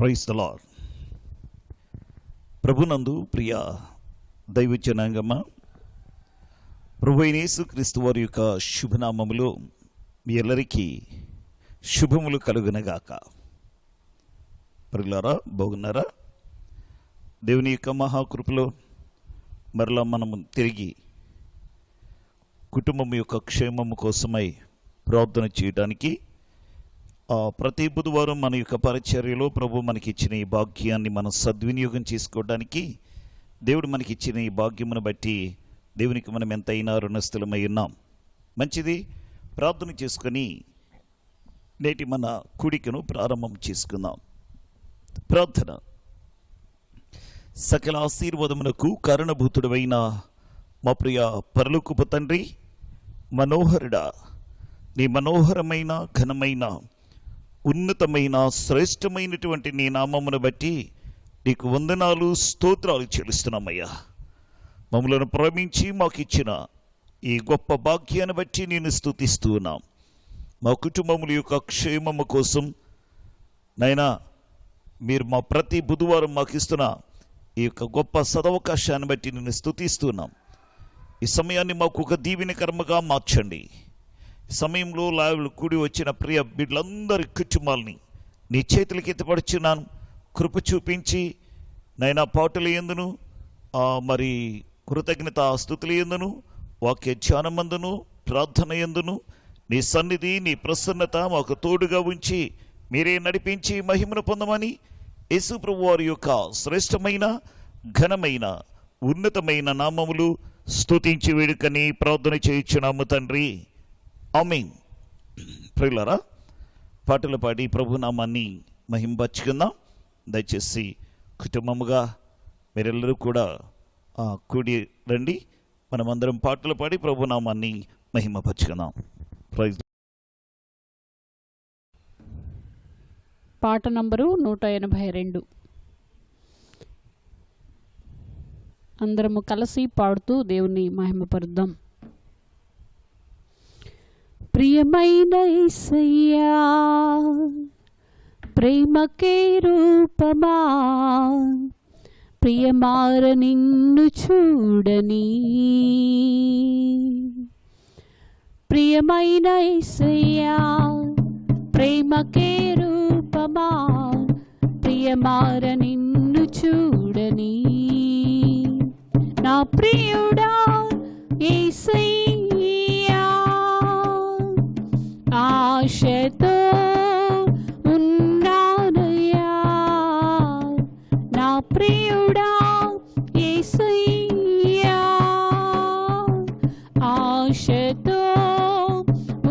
Praise the lord. ప్రభునందు ప్రియ దైవ జనాంగమా, ప్రభువైన యేసుక్రీస్తు వారి యొక్క శుభనామములో మీ అందరికీ శుభములు కలుగునగాక. ప్రియులారా, బాగున్నారా? దేవుని యొక్క మహాకృపలో మరలా మనము తిరిగి కుటుంబం యొక్క క్షేమము కోసమై ప్రార్థన చేయడానికి ప్రతి బుధవారం మన యొక్క పరిచర్యలో ప్రభు మనకిచ్చిన ఈ భాగ్యాన్ని మనం సద్వినియోగం చేసుకోవడానికి, దేవుడు మనకిచ్చిన ఈ భాగ్యమును బట్టి దేవునికి మనం ఎంతైనా రుణస్థులమై ఉన్నాం. మంచిది, ప్రార్థన చేసుకొని నేటి మన కూడికను ప్రారంభం చేసుకుందాం. ప్రార్థన. సకల ఆశీర్వాదమునకు కారణభూతుడైన మా ప్రియ పరలోకపు తండ్రి, మనోహరుడా, నీ మనోహరమైన ఘనమైన ఉన్నతమైన శ్రేష్టమైనటువంటి నీ నామమును బట్టి నీకు వందనాలు స్తోత్రాలు చెల్లిస్తున్నామయ్యా. మమ్మలను ప్రేమించి మాకు ఇచ్చిన ఈ గొప్ప భాగ్యాన్ని బట్టి నేను స్తుతిస్తూ ఉన్నాం. మా కుటుంబముల యొక్క క్షేమము కోసం నైనా మీరు మా ప్రతి బుధవారం మాకు ఇస్తున్న ఈ యొక్క గొప్ప సదవకాశాన్ని బట్టి నేను స్తుతిస్తున్నాం. ఈ సమయాన్ని మాకు ఒక దీవెనకరముగా మార్చండి. సమయంలో లావులు కూడి వచ్చిన ప్రియ బిడ్డలందరి కుటుంబాలని నీ చేతులకి ఎత్తిపడుచున్నాను. కృప చూపించి నైనా పాటలు ఎందును, మరి కృతజ్ఞత స్తుతులు ఎందును, వాక్య ధ్యానమందును, ప్రార్థన ఎందును నీ సన్నిధి, నీ ప్రసన్నత మాకు తోడుగా ఉంచి మీరే నడిపించి మహిమను పొందమని యేసు ప్రభు వారి యొక్క శ్రేష్టమైన ఘనమైన ఉన్నతమైన నామములు స్తుతించి వేడుకని ప్రార్థన చేయించున్నాము తండ్రి, ఆమేన్. ప్రియులారా, పాటలు పాడి ప్రభునామాన్ని మహింపరచుకుందాం. దయచేసి కుటుంబముగా మీరెల్లరూ కూడా కూడి రండి. మనమందరం పాటలు పాడి ప్రభునామాన్ని మహిమపరచుకుందాం. ప్రైజ్. పాట నంబరు 182. అందరము కలిసి పాడుతూ దేవుని మహిమపరుద్దాం. ప్రియమైన యేసయ్యా, ప్రేమకే రూపమా, ప్రియమార నిన్ను చూడని. ప్రియమైన యేసయ్యా, ప్రేమకే రూపమా, ప్రియమార నిన్ను చూడని. నా ప్రియుడా యేసయ్యా, ఆశతో ఉన్నానయ్యా. నా ప్రియుడా యేసయ్యా, ఆశతో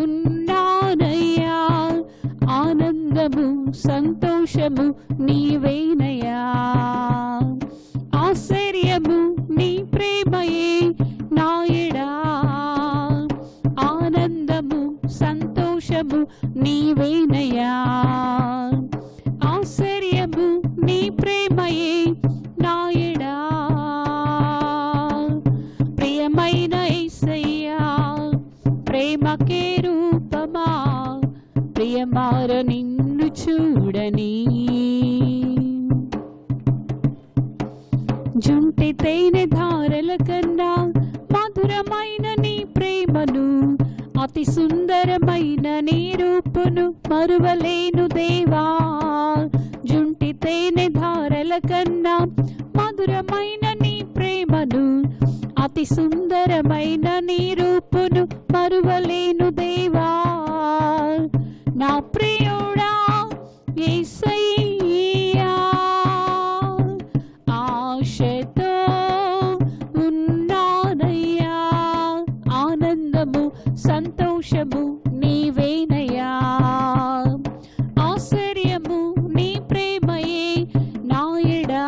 ఉన్నానయ్యా. ఆనందము సంతోషము నీవేనయ్యా. ఆశ్చర్యము నీ ప్రేమయే నాయడా. ఆనందము సంతోషము నీవేనయ్యా. ఆశ్చర్యము నీ ప్రేమయే నాయడా. ప్రియమైన యేసయ్యా, ప్రేమకే రూపమా, ప్రియమార నిన్ను చూడని. జుంటి తేనె ధారల కన్నా మధురమైన నీ ప్రేమను, అతి సుందరమైన నీ రూపును మరువలేను దేవా. జుంటి తేనె ధారల కన్నా మధురమైన నీ ప్రేమను, అతి సుందరమైన నీ రూపును మరువలేను దేవా. నా ప్రియుడా యేసయ్యా, ఆశతో ఉన్నానయ్యా. ఆనందము సంతోషము నీవేనయ్యా. ఆశ్చర్యము నీ ప్రేమయే నాయడా.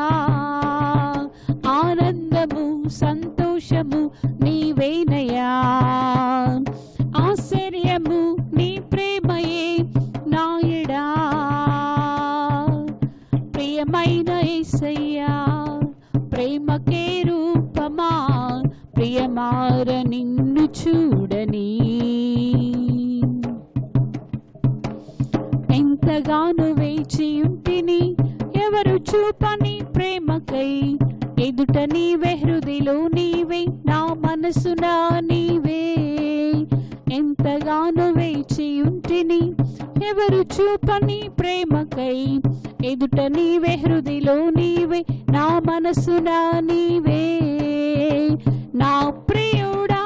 ఆనందము సంతోషము నీవేనయ్యా. ఆశ్చర్యము నీ ప్రేమయే నాయడా. ప్రియమైన యేసయ్యా, ప్రేమకే రూపమా, ప్రియమార నిన్ను చూడని. ఎంతగానో వేచియుంటిని చూపని ప్రేమకై ఎదుట నీవే, హృదిలో నీవే, నా మనసున నీవే. ఎంతగానో వేచి ఉంటిని ఎవరు చూపని ప్రేమకై ఎదుట నీవే, హృదిలో నీవే, నా మనసున నీవే. నా ప్రియుడా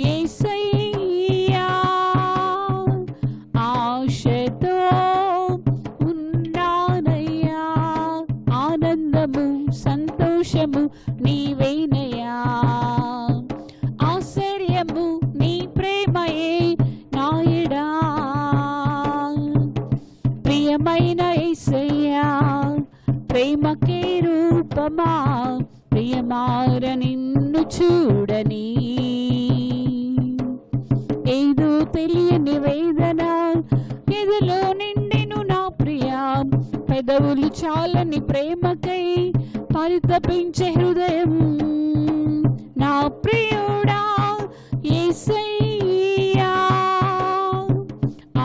యేసయ్యా, ఆశతో ఉన్నానయ్యా, ఆనందము సంతోషము నీవేనయ్యా. ఆశ్చర్యము నీ ప్రేమయే నాయడా. ప్రియమైన యేసయ్యా, ప్రేమకే రూపమా, ప్రియమార నిన్ను చూడని. ఏదో తెలియని వేదన ఎదలో నిండెను నా ప్రియా, పెదవులు చాలని ప్రేమకై పరితపించే హృదయం. నా ప్రియుడా యేసయ్యా,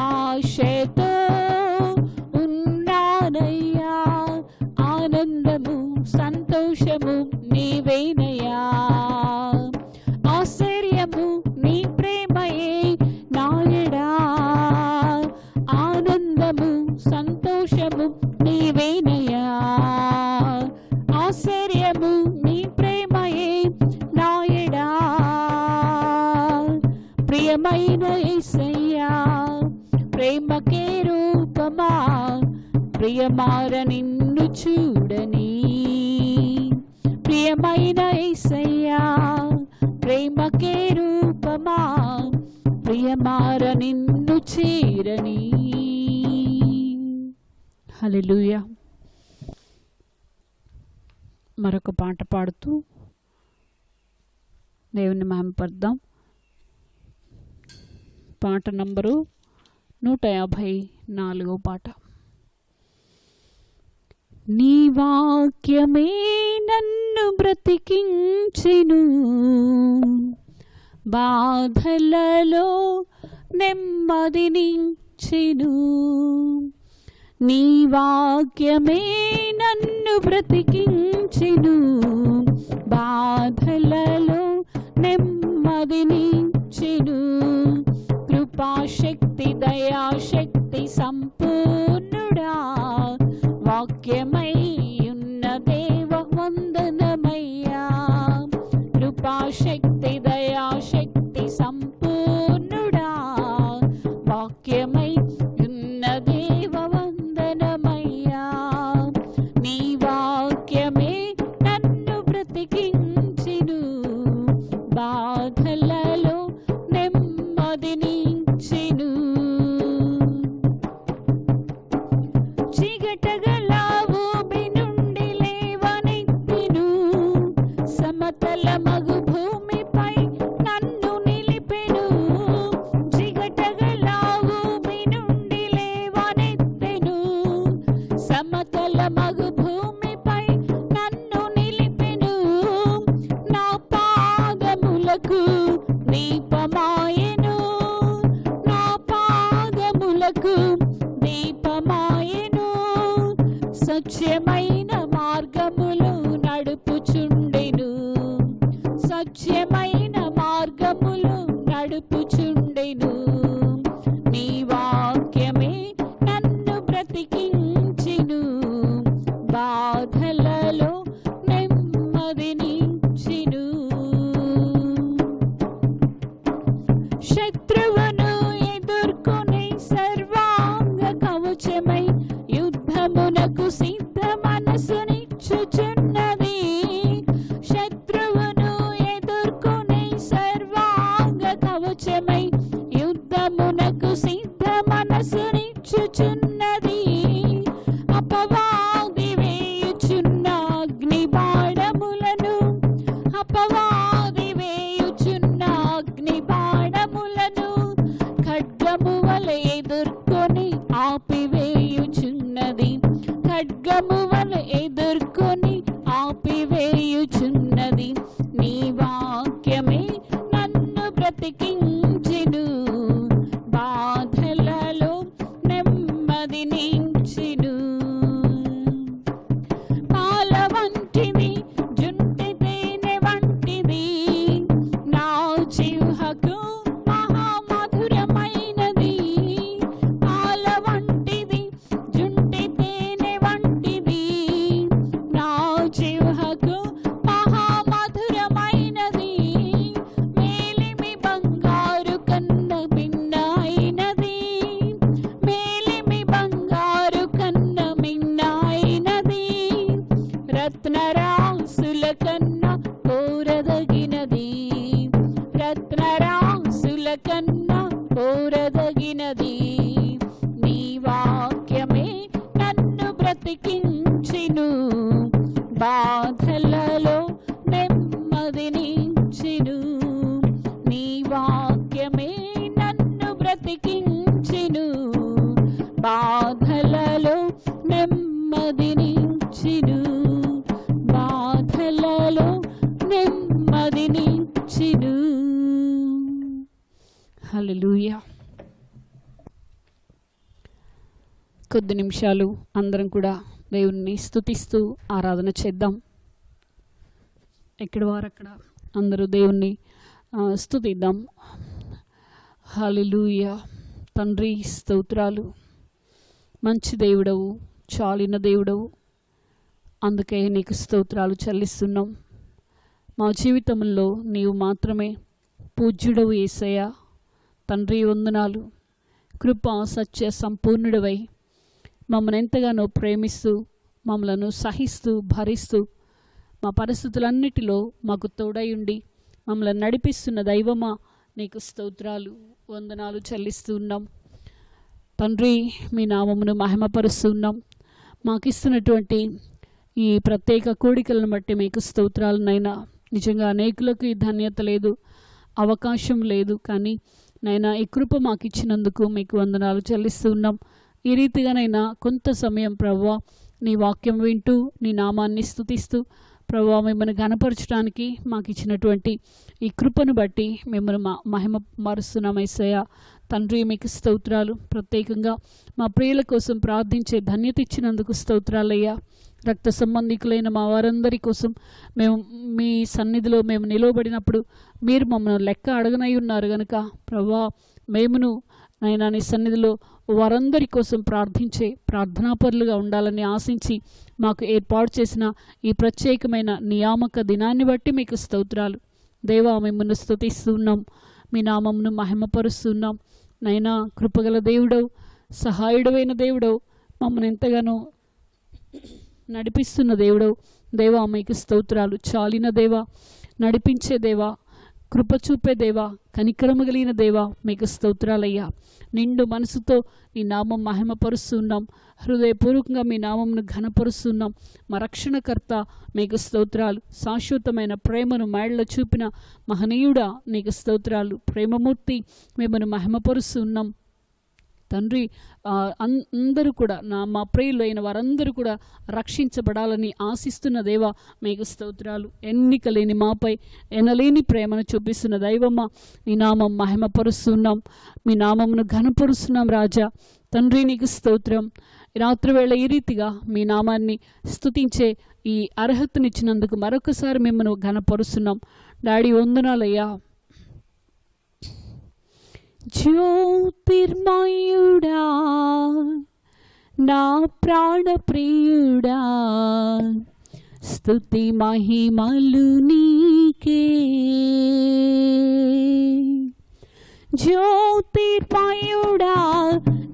ఆశతో ఉన్నానయ్యా, ఆనందము సంతోషము నీవేనయ్యా. ఆశ్చర్యము నీ ప్రేమయే నాయడా, ఆనందము సంతోషము నీవేనయ్యా. ఆశ్చర్యము నీ ప్రేమయే నాయడా. ప్రియమైన యేసయ్యా, ప్రేమకే రూపమా, ప్రియమార నిన్ను చూడని. ప్రియమైన యేసయ్యా, ప్రేమకే రూపమా, ప్రియమార నిన్ను చేరని. హల్లెలూయా. మరొక పాట పాడుతూ దేవుని మహిమపర్దాం. పాట నంబరు 154 పాట. నీ వాక్యమే నన్ను బ్రతికించెను, బాధలలో నెమ్మదినిచ్చెను. నీ వాక్యమే నన్ను బ్రతికించెను, బాధలలో నెమ్మదినిచ్చెను. కృపాశక్తి దయాశక్తి సంపూర్ణుడా, వాక్యమై ఉన్న దేవ వందనమయ్యా. కృపాశక్తి దయాశక్తి సంపూర్ణుడా, వాక్యమై ఉన్న దేవ వందనమయ్యా. నీ వాక్యమే నన్ను బ్రతికించెను, బాధలలో నెమ్మదినిచ్చెను. చిగటగల ఊబి నుండి లేవనెత్తెను, సమతల మగు భూమిపై నన్ను నిలిపెను. చిగటగల ఊబి నుండి లేవనెత్తెను, సమతల మగు భూమిపై నన్ను నిలిపెను. నా పాదములకు దీపమాయెను, నా పాదములకు దీపమాయెను. సత్యమైన మార్గములు నడుపుచుండెను, సత్యమైన మార్గములు నడుపుచుండెను. నీ వాక్యమే నన్ను బ్రతికించెను, బాధలలో నెమ్మదినిచ్చెను. శత్రువును ఎదుర్కొనే సర్వాంగ కవచమై యుద్ధమునకు సిద్ధ మనసునిచ్చుచున్నది. శత్రువును ఎదుర్కొనే సర్వాంగ కవచమై యుద్ధమునకు సిద్ధ మనసునిచ్చుచున్నది. అపవాది వేయుచున్న అగ్ని బాణములను, అపవాది వేయుచున్న అగ్ని బాణములను ఖడ్గము వలె ఎదుర్కొని ఆపివేయుచున్నది. ఖడ్గము వలె ఎదుర్కొని ఆపివేయుచున్నది. నీ వాక్యమే నన్ను బ్రతికించెను, బాధలలో నెమ్మదినిచ్చెను. రత్నరాసుల కన్నా కోరదగినది, రత్నరాసుల కన్నా కోరదగినది. నీ వాక్యమే నన్ను బ్రతికించెను, బాధలలో నెమ్మదినిచ్చెను. నీ వాక్యమే నన్ను బ్రతికించెను, బాధలలో నెమ్మదినిచ్చెను, బాధలలో నెమ్మదినిచ్చెను. హల్లెలూయా. కొద్ది నిమిషాలు అందరం కూడా దేవుణ్ణి స్తుతిస్తూ ఆరాధన చేద్దాం. ఎక్కడి వారు అక్కడ అందరూ దేవుణ్ణి స్తుతిద్దాం. హల్లెలూయా. తండ్రి స్తోత్రాలు, మంచి దేవుడవు, చాలిన దేవుడవు, అందుకే నీకు స్తోత్రాలు చెల్లిస్తున్నాం. మా జీవితంలో నీవు మాత్రమే పూజ్యుడవు యేసయ్యా. తండ్రి వందనాలు. కృప సత్య సంపూర్ణుడవై మమ్మల్ని ఎంతగానో ప్రేమిస్తూ మమ్మలను సహిస్తూ భరిస్తూ మా పరిస్థితులన్నిటిలో మాకు తోడై ఉండి మమ్మల్ని నడిపిస్తున్న దైవమా నీకు స్తోత్రాలు వందనాలు చెల్లిస్తున్నాం. తండ్రి మీ నామమును మహిమపరుస్తున్నాం. మాకు ఇస్తున్నటువంటి ఈ ప్రత్యేక కోడికలను బట్టి మీకు స్తోత్రాలనైనా. నిజంగా అనేకులకు ఈ ధన్యత లేదు, అవకాశం లేదు, కానీ నైనా ఈ కృప మాకు ఇచ్చినందుకు మీకు వందనాలు చెల్లిస్తున్నాం. ఈ రీతిగానైనా కొంత సమయం ప్రభువా నీ వాక్యం వింటూ నీ నామాన్ని స్తుతిస్తూ ప్రభువా మిమ్మల్ని ఘనపరచడానికి మాకు ఇచ్చినటువంటి ఈ కృపను బట్టి మిమ్మల్ని మహిమ మారుస్తున్నాం యేసయ్యా. తండ్రి మీకు స్తోత్రాలు. ప్రత్యేకంగా మా ప్రియుల కోసం ప్రార్థించే ధన్యత ఇచ్చినందుకు స్తోత్రాలయ్యా. రక్త సంబంధికులైన మా వారందరి కోసం మేము మీ సన్నిధిలో మేము నిలవబడినప్పుడు మీరు మమ్మల్ని లెక్క అడగనై ఉన్నారు కనుక ప్రభువా మేమును నైనా నీ సన్నిధిలో వారందరి కోసం ప్రార్థించే ప్రార్థనాపరులుగా ఉండాలని ఆశించి మాకు ఏర్పాటు చేసిన ఈ ప్రత్యేకమైన నియామక దినాన్ని బట్టి మీకు స్తోత్రాలు దేవా. మిమ్మల్ని స్తుతిస్తున్నాం, మీ నామమును మహిమపరుస్తున్నాం. నైనా కృపగల దేవుడవు, సహాయుడవైన దేవుడవు, మమ్మల్ని ఎంతగానో నడిపిస్తున్న దేవుడవు దేవా. మీకు స్తోత్రాలు. చాలిన దేవా, నడిపించే దేవా, కృప చూపే దేవా, కనికరము కలిగిన దేవా మీకు స్తోత్రాలయ్యా. నిండు మనసుతో నీ నామం మహిమపరుస్తున్నాం, హృదయపూర్వకంగా మీ నామంను ఘనపరుస్తున్నాం. మా రక్షణకర్త మీకు స్తోత్రాలు. శాశ్వతమైన ప్రేమను మేళ్ళ చూపిన మహనీయుడా నీకు స్తోత్రాలు. ప్రేమమూర్తి మిమ్మల్ని మహిమపరుస్తున్నాం తండ్రి. అందరూ కూడా మా ప్రియులైన వారందరూ కూడా రక్షించబడాలని ఆశిస్తున్న దేవా మీకు స్తోత్రాలు. ఎన్నిక లేని మాపై ఎనలేని ప్రేమను చూపిస్తున్న దైవమ్మ నీ నామం మహిమపరుస్తున్నాం, మీ నామమును ఘనపరుస్తున్నాం రాజా. తండ్రి నీకు స్తోత్రం. రాత్రివేళ ఈ రీతిగా మీ నామాన్ని స్తుతించే ఈ అర్హతనిచ్చినందుకు మరొకసారి మిమ్మల్ని ఘనపరుస్తున్నాం డాడీ. వందనాలయ్యా. జ్యోతిర్మయుడా నా ప్రాణ ప్రియుడా, స్తుతి మహిమలు నీకే. జ్యోతిర్మయుడా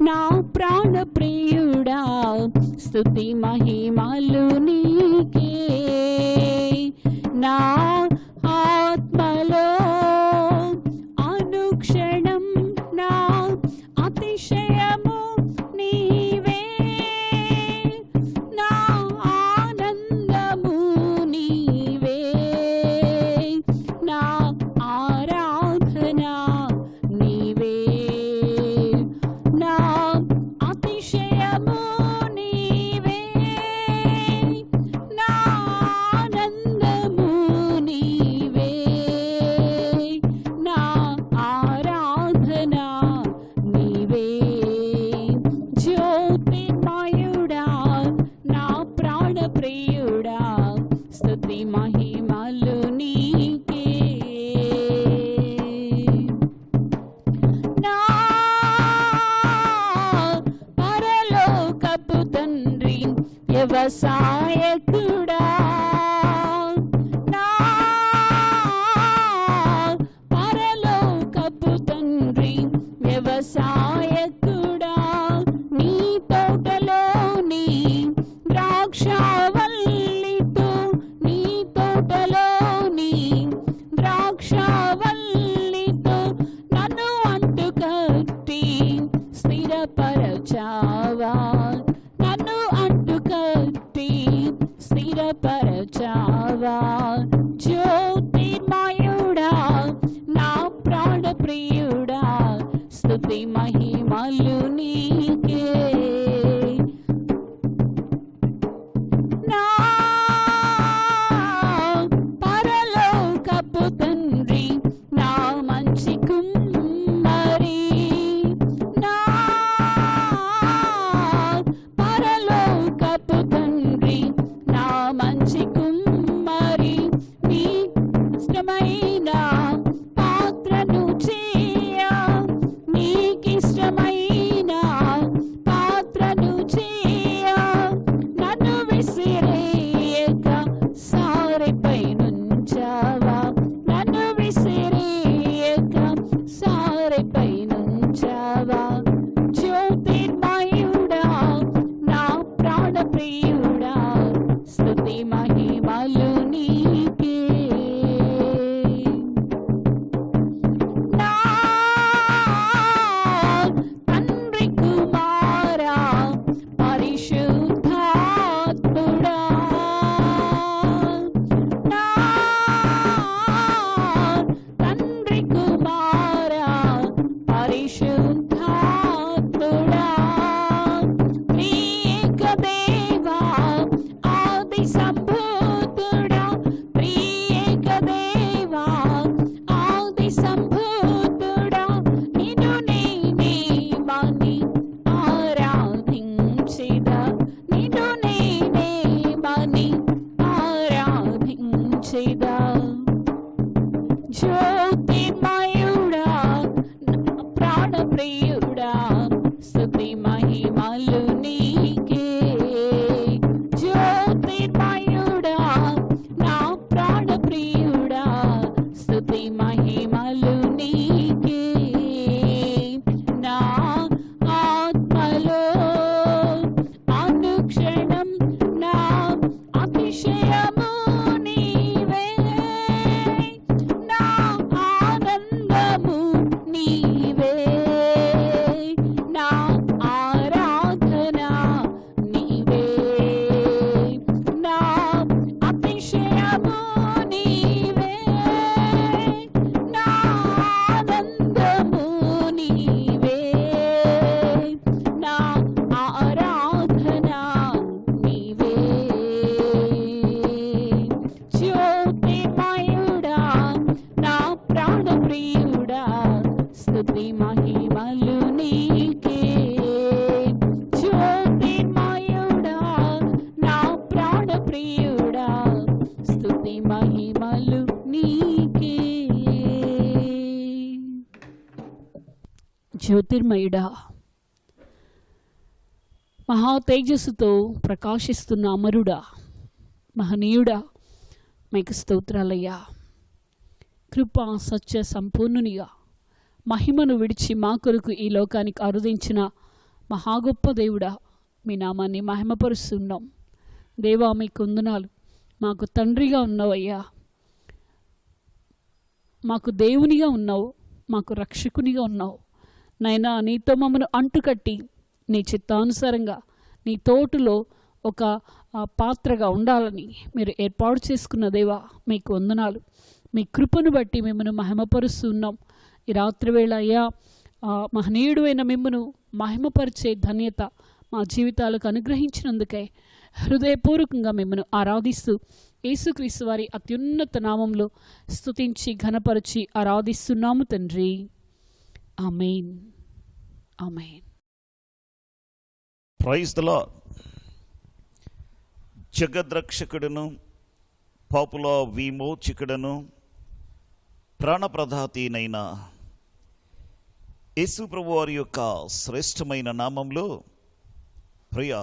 నా ప్రాణ ప్రియుడా, స్తుతి మహిమలు నీకే. నా ఆత్మలో అనుక్షణం నా అతిశయము నీవే, నా ఆనందము నీవే, నా ఆరాధన నీవే, నా అతిశయము నీవే, నా ఆనందము నీవే, నా ఆరాధన నీవే. జ్యోతిర్మయుడా నా ప్రాణ ప్రియుడా, స్తుతి మహిమలు నీకే. నా పరలోకపు తండ్రి వ్యవసాయకుడా, నా పరలోకపు తండ్రి వ్యవసాయకుడా, నీ తోటలోని ద్రాక్షవల్లి ప్రియుడా స్తుతి మహిమలు నీకే. నా తండ్రి కుమారా పరిశుద్ధాత్ముడా, నా తండ్రి కుమారా పరిశుద్ధాత్ముడా, త్రియేక దేవా ఆది సంభూతుడా, త్రియేక దేవా ఆది సంభూతుడా, నిన్ను నేనే మని ఆరాధించెదా, నిన్ను నేనే మని ఆరాధించెదా. జ్యోతిర్మయుడా ప్రాణప్రియుడా స్తుతి మహిమలు నీకే. జ్యోతిర్మయుడా నా ప్రాణప్రియుడా స్తుతి మహిమలు నీకే. నా ఆత్మలో అనుక్షణం నా అతిశయము నీవే, నా ఆనందము నీవే, నా ఆరాధన నీవే, నా అతిశయము నీవే, నా ఆనందము నీవే, నా ఆరాధన నీవే. జ్యోతిర్మయుడా నా ప్రాణప్రియుడా స్తుతి మహిమలు నీకే. జ్యోతిర్మయుడా నా ప్రాణప్రియుడా స్తుతి మహిమలు నీకే. జ్యోతిర్మయుడా మహా తేజస్సుతో ప్రకాశిస్తున్న అమరుడా మహనీయుడా మీకు స్తోత్రాలయ్యా. కృపా సత్య సంపూర్ణునిగా మహిమను విడిచి మా కొరకు ఈ లోకానికి అరుదించిన మహా గొప్ప దేవుడా మీ నామాన్ని మహిమపరుస్తున్నాం. దేవా మీకు వందనాలు. మాకు తండ్రిగా ఉన్నావయ్యా, మాకు దేవునిగా ఉన్నావు, మాకు రక్షకునిగా ఉన్నావు నైనా. నీతో మమ్మను అంటుకట్టి నీ చిత్తానుసారంగా నీ తోటలో ఒక పాత్రగా ఉండాలని మీరు ఏర్పాటు చేసుకున్న దేవా మీకు వందనాలు. మీ కృపను బట్టి మిమ్మను మహిమపరుస్తున్నాం. ఈ రాత్రి వేళ అయ్యా మహనీయుడు అయిన మిమ్మను మహిమపరిచే ధన్యత మా జీవితాలకు అనుగ్రహించినందుకే హృదయపూర్వకంగా మిమ్మను ఆరాధిస్తూ యేసుక్రీస్తు వారి అత్యున్నత నామంలో స్తుతించి ఘనపరిచి ఆరాధిస్తున్నాము తండ్రి. Amen, amen. Praise the Lord. జగద్రక్షకుడును పాపుల విమోచకుడును ప్రాణప్రదాతైన యేసు ప్రభు వారి యొక్క శ్రేష్టమైన నామంలో ప్రియ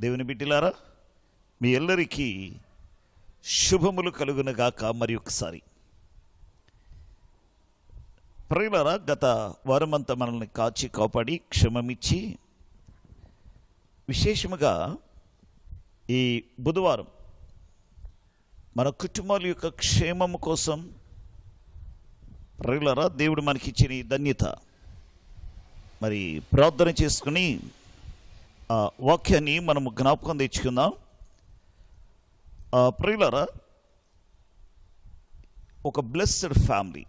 దేవుని బిడ్డలారా మీ ಎಲ್ಲరికీ శుభములు కలుగునగాక. మరి ఒకసారి ప్రియులారా, గత వారమంతా మనల్ని కాచి కాపాడి క్షమమిచ్చి విశేషముగా ఈ బుధవారం మన కుటుంబాల యొక్క క్షేమము కోసం ప్రియులారా దేవుడు మనకిచ్చిన ఈ ధన్యత మరి ప్రార్థన చేసుకుని ఆ వాక్యాన్ని మనము జ్ఞాపకం తెచ్చుకుందాం. ప్రియులారా, ఒక బ్లెస్డ్ ఫ్యామిలీ,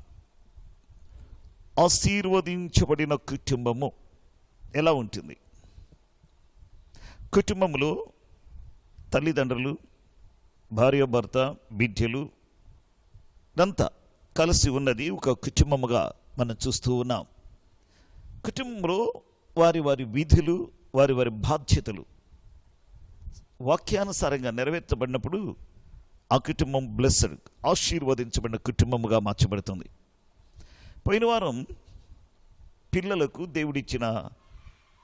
ఆశీర్వదించబడిన కుటుంబము ఎలా ఉంటుంది? కుటుంబంలో తల్లిదండ్రులు, భార్యాభర్త, బిడ్డలు ఇదంతా కలిసి ఉన్నది ఒక కుటుంబముగా మనం చూస్తూ ఉన్నాం. కుటుంబంలో వారి వారి విధులు, వారి వారి బాధ్యతలు వాక్యానుసారంగా నెరవేర్చబడినప్పుడు ఆ కుటుంబం బ్లెస్డ్, ఆశీర్వదించబడిన కుటుంబముగా మార్చబడుతుంది. పోయిన వారం పిల్లలకు దేవుడిచ్చిన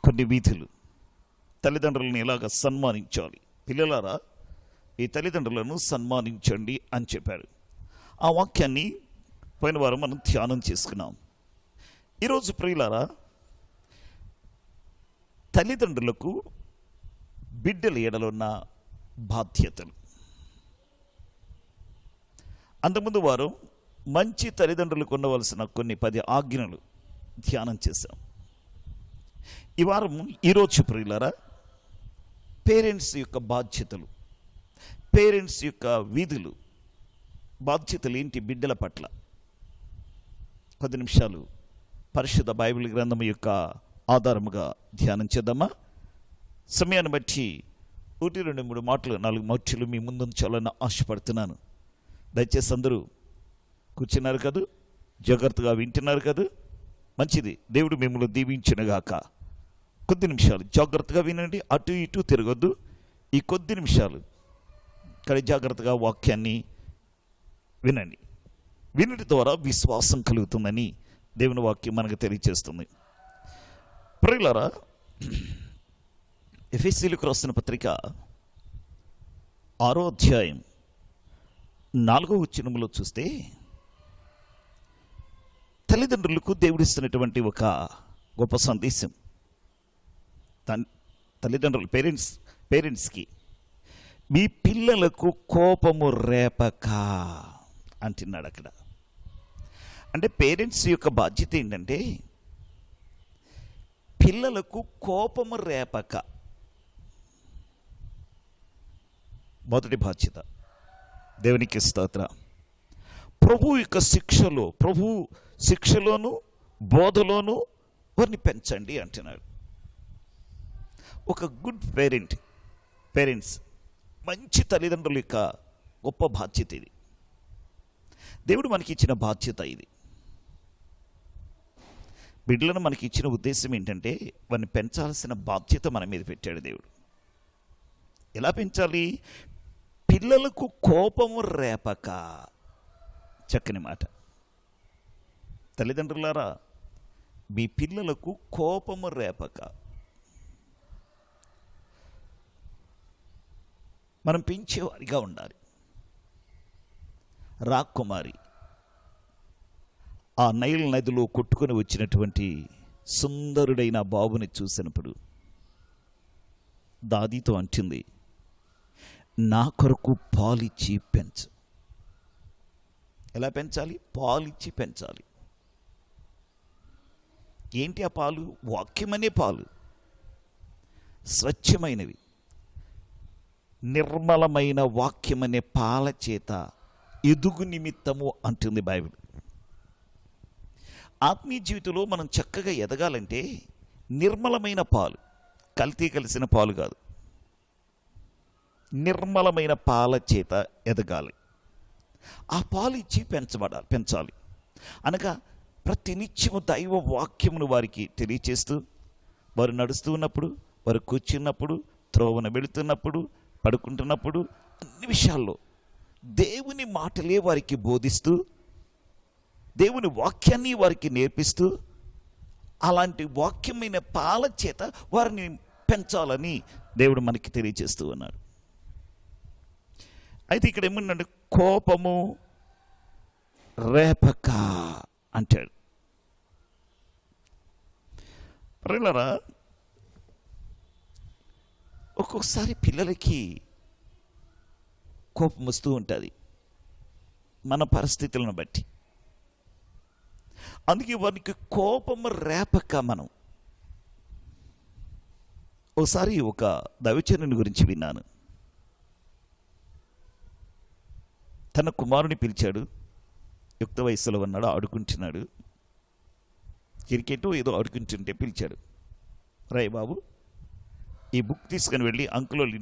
కొన్ని విధులు, తల్లిదండ్రులను ఎలాగ సన్మానించాలి, పిల్లలారా ఈ తల్లిదండ్రులను సన్మానించండి అని చెప్పాడు. ఆ వాక్యాన్ని పోయిన వారం మనం ధ్యానం చేసుకున్నాం. ఈరోజు ప్రియులారా, తల్లిదండ్రులకు బిడ్డల ఎడలున్న బాధ్యతలు. అంతకుముందు వారం మంచి తల్లిదండ్రులకు ఉండవలసిన కొన్ని 10 ఆజ్ఞలు ధ్యానం చేశాం. ఈ వారం ఈరోజు ప్రియులారా పేరెంట్స్ యొక్క బాధ్యతలు, పేరెంట్స్ యొక్క విధులు, బాధ్యతలు ఏంటి బిడ్డల పట్ల 10 నిమిషాలు పరిశుద్ధ బైబిల్ గ్రంథం యొక్క ఆధారముగా ధ్యానం చేద్దామా? సమయాన్ని బట్టి 1, 2, 3 మాటలు 4 మాటలు మీ ముందుంచాలని ఆశపడుతున్నాను. దయచేసి అందరూ కూర్చున్నారు కదా, జాగ్రత్తగా వింటున్నారు కదా, మంచిది. దేవుడు మిమ్మల్ని దీవించునుగాక. కొద్ది నిమిషాలు జాగ్రత్తగా వినండి, అటు ఇటు తిరగొద్దు. ఈ కొద్ది నిమిషాలు కానీ జాగ్రత్తగా వాక్యాన్ని వినండి. వినటి ద్వారా విశ్వాసం కలుగుతుందని దేవుని వాక్యం మనకు తెలియజేస్తుంది. ప్రియులారా, ఎఫెసీయులకు రాసిన పత్రిక 6వ అధ్యాయం 4వ వచనములో చూస్తే తల్లిదండ్రులకు దేవుడిస్తున్నటువంటి ఒక గొప్ప సందేశం. తల్లిదండ్రులు పేరెంట్స్కి మీ పిల్లలకు కోపము రేపక అంటున్నాడు అక్కడ. అంటే పేరెంట్స్ యొక్క బాధ్యత ఏంటంటే పిల్లలకు కోపము రేపక. మొదటి బాధ్యత. దేవునికి స్తోత్రం. ప్రభు యొక్క శిక్షలోను బోధలోను వారిని పెంచండి అంటున్నాడు. ఒక గుడ్ పేరెంట్స్ మంచి తల్లిదండ్రుల యొక్క గొప్ప బాధ్యత ఇది. దేవుడు మనకి ఇచ్చిన బాధ్యత ఇది. బిడ్డలను మనకి ఇచ్చిన ఉద్దేశం ఏంటంటే వారిని పెంచాల్సిన బాధ్యత మన మీద పెట్టాడు దేవుడు. ఎలా పెంచాలి? పిల్లలకు కోపము రేపక. చక్కని మాట. తల్లిదండ్రులారా, మీ పిల్లలకు కోపము రేపక. మనం పెంచేవారిగా ఉండాలి. రాకుమారి ఆ నైల్ నదిలో కొట్టుకొని వచ్చినటువంటి సుందరుడైన బాబుని చూసినప్పుడు దాదీతో అంటుంది, నా కొరకు పాలిచ్చి పెంచు. ఎలా పెంచాలి? పాలిచ్చి పెంచాలి. ఏంటి ఆ పాలు? వాక్యమనే పాలు, స్వచ్ఛమైనవి, నిర్మలమైన వాక్యమనే పాల చేత ఎదుగు నిమిత్తము అంటుంది బైబిల్. ఆత్మీయ జీవితంలో మనం చక్కగా ఎదగాలంటే నిర్మలమైన పాలు, కల్తీ కలిసిన పాలు కాదు, నిర్మలమైన పాల చేత ఎదగాలి. ఆ పాలు ఇచ్చి పెంచాలి అనగా ప్రతినిత్యము దైవ వాక్యమును వారికి తెలియచేస్తూ, వారు నడుస్తూ ఉన్నప్పుడు, వారు కూర్చున్నప్పుడు, త్రోవన వెళుతున్నప్పుడు, పడుకుంటున్నప్పుడు, అన్ని విషయాల్లో దేవుని మాటలే వారికి బోధిస్తూ, దేవుని వాక్యాన్ని వారికి నేర్పిస్తూ, అలాంటి వాక్యమైన పాల చేత వారిని పెంచాలని దేవుడు మనకి తెలియజేస్తూ ఉన్నాడు. అయితే ఇక్కడ ఏమన్నాడు? కోపము రేపక అంటాడు. ప్రియులారా, ఒక్కొక్కసారి పిల్లలకి కోపం వస్తూ ఉంటుంది మన పరిస్థితులను బట్టి. అందుకే వారికి కోపము రేపక మనం. ఒకసారి ఒక దైవజనుని గురించి విన్నాను. తన కుమారుని పిలిచాడు. యుక్త వయస్సులో ఉన్నాడు, ఆడుకుంటున్నాడు, క్రికెట్ ఏదో ఆడుకుంటుంటే పిలిచాడు. రాయ్ బాబు, ఈ బుక్ తీసుకుని వెళ్ళి అంకుల్ వాళ్ళ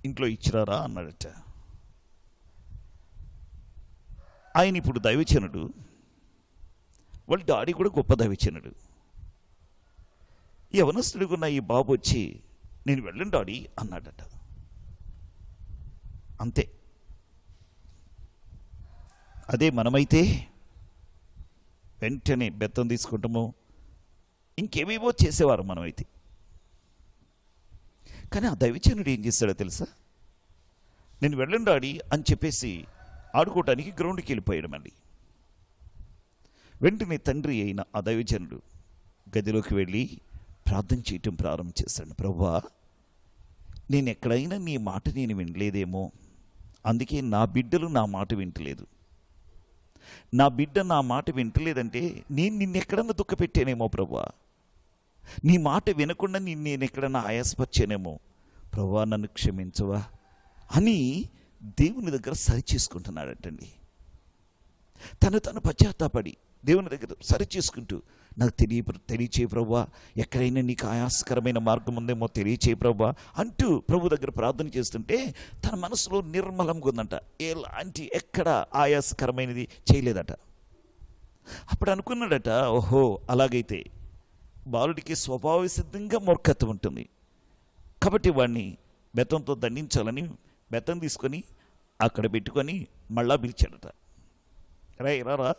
ఇంట్లో ఇచ్చిరారా అన్నాడట. ఆయన ఇప్పుడు దైవజనుడు, వాళ్ళ డాడీ కూడా గొప్ప దైవజనుడు. యవనస్తుడిగున్న ఈ బాబు వచ్చి, నేను వెళ్ళను డాడీ అన్నాడట. అంతే. అదే మనమైతే వెంటనే బెత్తం తీసుకుంటాము, ఇంకేమేమో చేసేవారు మనమైతే. కానీ ఆ దైవజనుడు ఏం చేస్తాడో తెలుసా? నేను వెళ్ళను డాడీ అని చెప్పేసి ఆడుకోవటానికి గ్రౌండ్కి వెళ్ళిపోయాడు. మళ్ళీ వెంటనే తండ్రి అయిన ఆ దైవజనుడు గదిలోకి వెళ్ళి ప్రార్థన చేయటం ప్రారంభం చేశాడు. ప్రభువా, నేను ఎక్కడైనా నీ మాట నేను వినలేదేమో, అందుకే నా బిడ్డలు నా మాట వింటలేదు. నా బిడ్డ నా మాట వింటలేదంటే నేను నిన్నెక్కడన్నా దుఃఖపెట్టానేమో ప్రభువా, నీ మాట వినకుండా నేను ఎక్కడన్నా ఆయాసపరిచానేమో ప్రభువా, నన్ను క్షమించవా అని దేవుని దగ్గర సరి చేసుకుంటున్నాడటండి. తను పశ్చాత్తాపడి దేవుని దగ్గర సరి చేసుకుంటూ, నాకు తెలియచేయ ప్రభువా, ఎక్కడైనా నీకు ఆయాసకరమైన మార్గం ఉందేమో తెలియచేయ ప్రభువా అంటూ ప్రభు దగ్గర ప్రార్థన చేస్తుంటే తన మనసులో నిర్మలంగా ఉందంట. ఎలాంటి ఎక్కడ ఆయాసకరమైనది చేయలేదట. అప్పుడు అనుకున్నాడట, ఓహో అలాగైతే బాలుడికి స్వభావ సిద్ధంగా మూర్ఖత్వం ఉంటుంది కాబట్టి వాడిని బెత్తంతో దండించాలని బెత్తం తీసుకొని అక్కడ పెట్టుకొని మళ్ళా పిలిచాడట. రారా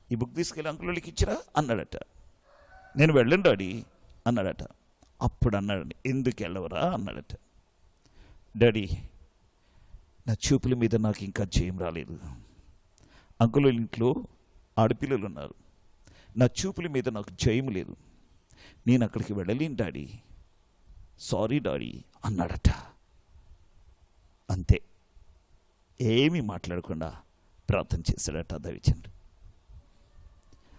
ఈ బుక్ తీసుకెళ్ళి అంకులకి ఇచ్చిరా అన్నాడట. నేను వెళ్ళండి డాడీ అన్నాడట. అప్పుడు అన్నాడు, ఎందుకు వెళ్ళవరా అన్నాడట. డాడీ, నా చూపుల మీద నాకు ఇంకా జయం రాలేదు. అంకుల ఇంట్లో ఆడపిల్లలు ఉన్నారు, నా చూపుల మీద నాకు జయం లేదు, నేను అక్కడికి వెళ్ళలేను డాడీ, సారీ డాడీ అన్నాడట. అంతే, ఏమీ మాట్లాడకుండా ప్రార్థన చేశాడట దైవజనుడు.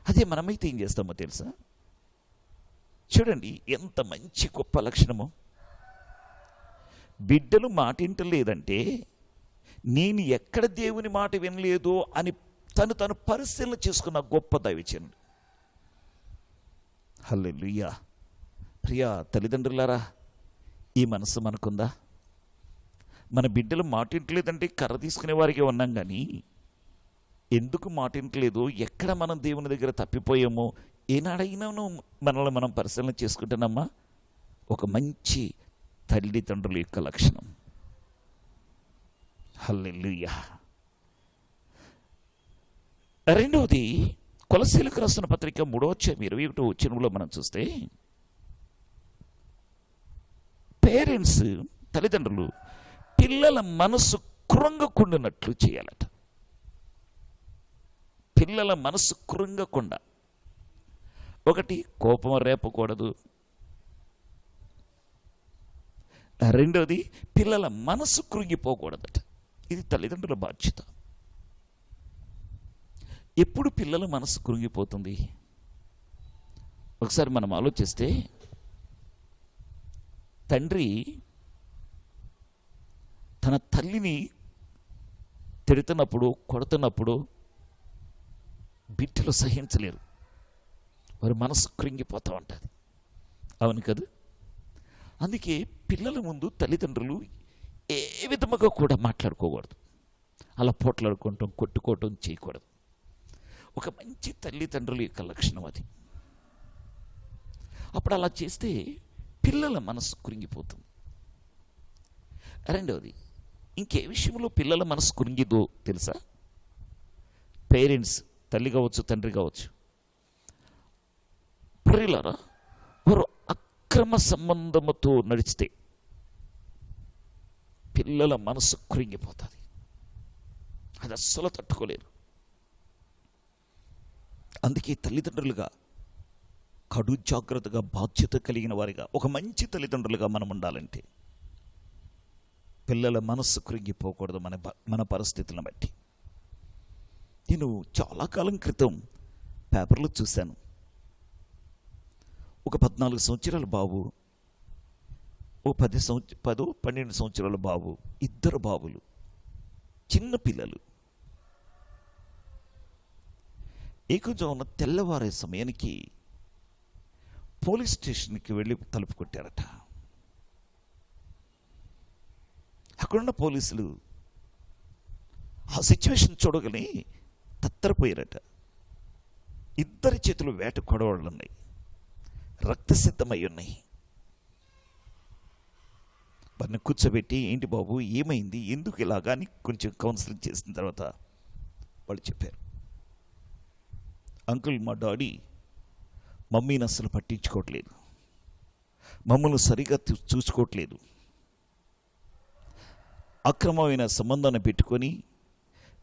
అదే మనమైతే ఏం చేస్తామో తెలుసా? చూడండి ఎంత మంచి గొప్ప లక్షణమో. బిడ్డలు మాట వింటలేదంటే నేను ఎక్కడ దేవుని మాట వినలేదో అని తను పరిశీలన చేసుకున్న గొప్ప దైవజనుడు. హల్లెలూయా. ప్రియా తల్లిదండ్రులారా, ఈ మనసు మనకుందా? మన బిడ్డలు మాట వింటలేదంటే కర్ర తీసుకునే వారికి ఉన్నాం, కానీ ఎందుకు మాట వింటలేదు, ఎక్కడ మనం దేవుని దగ్గర తప్పిపోయామో ఏనాడైనాను మనల్ని మనం పరిశీలన చేసుకుంటున్నామా? ఒక మంచి తల్లిదండ్రుల యొక్క లక్షణం. హల్లెలూయా. రెండవది, కొలస్సీలకు రాసిన పత్రిక 3:21 మనం చూస్తే, పేరెంట్స్ తల్లిదండ్రులు పిల్లల మనసు కృంగకుండినట్లు చేయాలట. పిల్లల మనసు కృంగకుండా, ఒకటి కోపం రేపకూడదు, రెండవది పిల్లల మనసు కృంగిపోకూడదట. ఇది తల్లిదండ్రుల బాధ్యత. ఎప్పుడు పిల్లల మనసు కృంగిపోతుంది? ఒకసారి మనం ఆలోచిస్తే, తండ్రి తన తల్లిని తిడుతున్నప్పుడు కొడుతున్నప్పుడు బిడ్డలు సహించలేరు, వారి మనసు కృంగిపోతూ ఉంటుంది. అవును కదా? అందుకే పిల్లల ముందు తల్లిదండ్రులు ఏ విధముగా కూడా మాట్లాడుకోకూడదు, అలా పోట్లాడుకోవటం కొట్టుకోవటం చేయకూడదు. ఒక మంచి తల్లిదండ్రుల యొక్క లక్షణం అది. అప్పుడు అలా చేస్తే పిల్లల మనసు కృంగిపోతుంది. రెండవది, ఇంకే విషయంలో పిల్లల మనసు కృంగిదో తెలుసా? పేరెంట్స్, తల్లి కావచ్చు తండ్రి కావచ్చు, ప్రియులారా, వారు అక్రమ సంబంధముతో నడిస్తే పిల్లల మనసు కృంగిపోతుంది. అది అస్సలు తట్టుకోలేరు. అందుకే తల్లిదండ్రులుగా కడు జాగ్రత్తగా బాధ్యత కలిగిన వారిగా, ఒక మంచి తల్లిదండ్రులుగా మనం ఉండాలంటే పిల్లల మనస్సు కృంగిపోకూడదు మన పరిస్థితులను బట్టి. నేను చాలా కాలం క్రితం పేపర్లో చూశాను, ఒక 14 సంవత్సరాల బాబు, ఓ 12 సంవత్సరాల బాబు, ఇద్దరు బాబులు, చిన్న పిల్లలు, ఏకజామున తెల్లవారే సమయానికి పోలీస్ స్టేషన్కి వెళ్ళి తలుపు కొట్టారట. అక్కడున్న పోలీసులు ఆ సిచ్యువేషన్ చూడగానే తత్తరపోయారట. ఇద్దరి చేతులు వేట కొడవళ్ళు ఉన్నాయి, రక్తసిద్ధమై ఉన్నాయి. వారిని కూర్చోబెట్టి, ఏంటి బాబు ఏమైంది, ఎందుకు ఇలాగా అని కొంచెం కౌన్సిలింగ్ చేసిన తర్వాత వాళ్ళు చెప్పారు, అంకుల్, మా డాడీ మమ్మీని అస్సలు పట్టించుకోవట్లేదు, మమ్మల్ని సరిగా చూసుకోవట్లేదు, అక్రమమైన సంబంధాన్ని పెట్టుకొని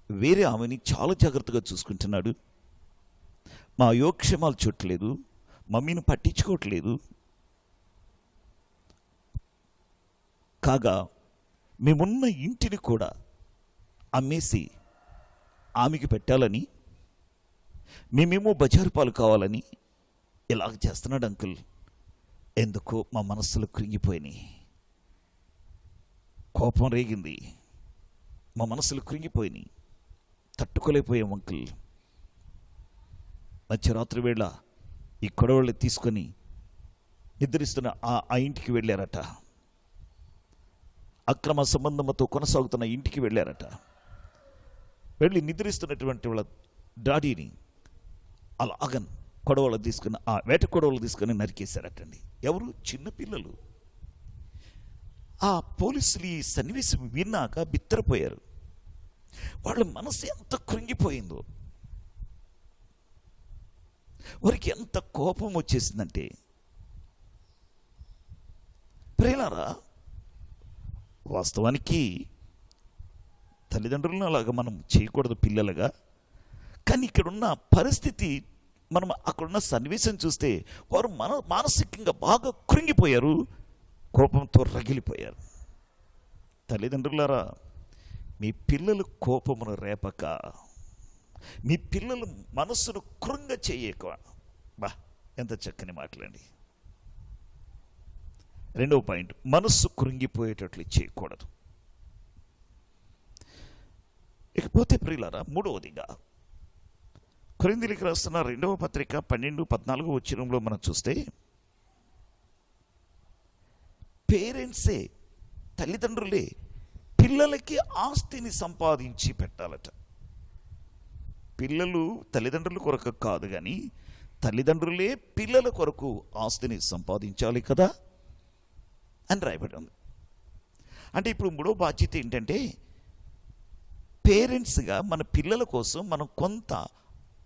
వేరే ఆమెని చాలా జాగ్రత్తగా చూసుకుంటున్నాడు, మా యోగక్షేమాలు చూడట్లేదు, మమ్మీని పట్టించుకోవట్లేదు, కాగా మేమున్న ఇంటిని కూడా అమ్మేసి ఆమెకి పెట్టాలని, మేమేమో బజారు పాలు కావాలని ఇలాగ చేస్తున్నాడు అంకుల్. ఎందుకో మా మనస్సులు కృంగిపోయినాయి, కోపం రేగింది, మా మనసులు కృంగిపోయినాయి, తట్టుకోలేకపోయాం అంకుల్. మధ్యరాత్రి వేళ ఈ కొడవళ్ళు తీసుకొని నిద్రిస్తున్న ఆ ఇంటికి వెళ్ళారట. అక్రమ సంబంధంతో కొనసాగుతున్న ఇంటికి వెళ్ళారట. వెళ్ళి నిద్రిస్తున్నటువంటి వాళ్ళ డాడీని అలాగ కొడవలు తీసుకుని, ఆ వేట కొడవలు తీసుకొని నరికేశారటండి. ఎవరు? చిన్నపిల్లలు. ఆ పోలీసులు ఈ సన్నివేశం విన్నాక బిత్తరపోయారు. వాళ్ళ మనసు ఎంత కృంగిపోయిందో, వారికి ఎంత కోపం వచ్చేసిందంటే, ప్రియులారా, వాస్తవానికి తల్లిదండ్రులను అలాగా మనం చేయకూడదు పిల్లలుగా. కానీ ఇక్కడున్న పరిస్థితి, మనం అక్కడున్న సన్నివేశం చూస్తే వారు మానసికంగా బాగా కృంగిపోయారు, కోపంతో రగిలిపోయారు. తల్లిదండ్రులారా, మీ పిల్లలు కోపమును రేపక, మీ పిల్లలు మనస్సును కృంగ చేయక. బా, ఎంత చక్కని మాటలండి. రెండవ పాయింట్, మనస్సు కృంగిపోయేటట్లు చేయకూడదు. ఇకపోతే ప్రియులారా, మూడవదిగా కొరింథీయులకు రాస్తున్న 2వ పత్రిక 12-14 వచనంలో మనం చూస్తే, పేరెంట్సే, తల్లిదండ్రులే పిల్లలకి ఆస్తిని సంపాదించి పెట్టాలట. పిల్లలు తల్లిదండ్రుల కొరకు కాదు, కానీ తల్లిదండ్రులే పిల్లల కొరకు ఆస్తిని సంపాదించాలి కదా అని రాయబడి ఉంది. అంటే ఇప్పుడు మూడో బాధ్యత ఏంటంటే, పేరెంట్స్గా మన పిల్లల కోసం మనం కొంత,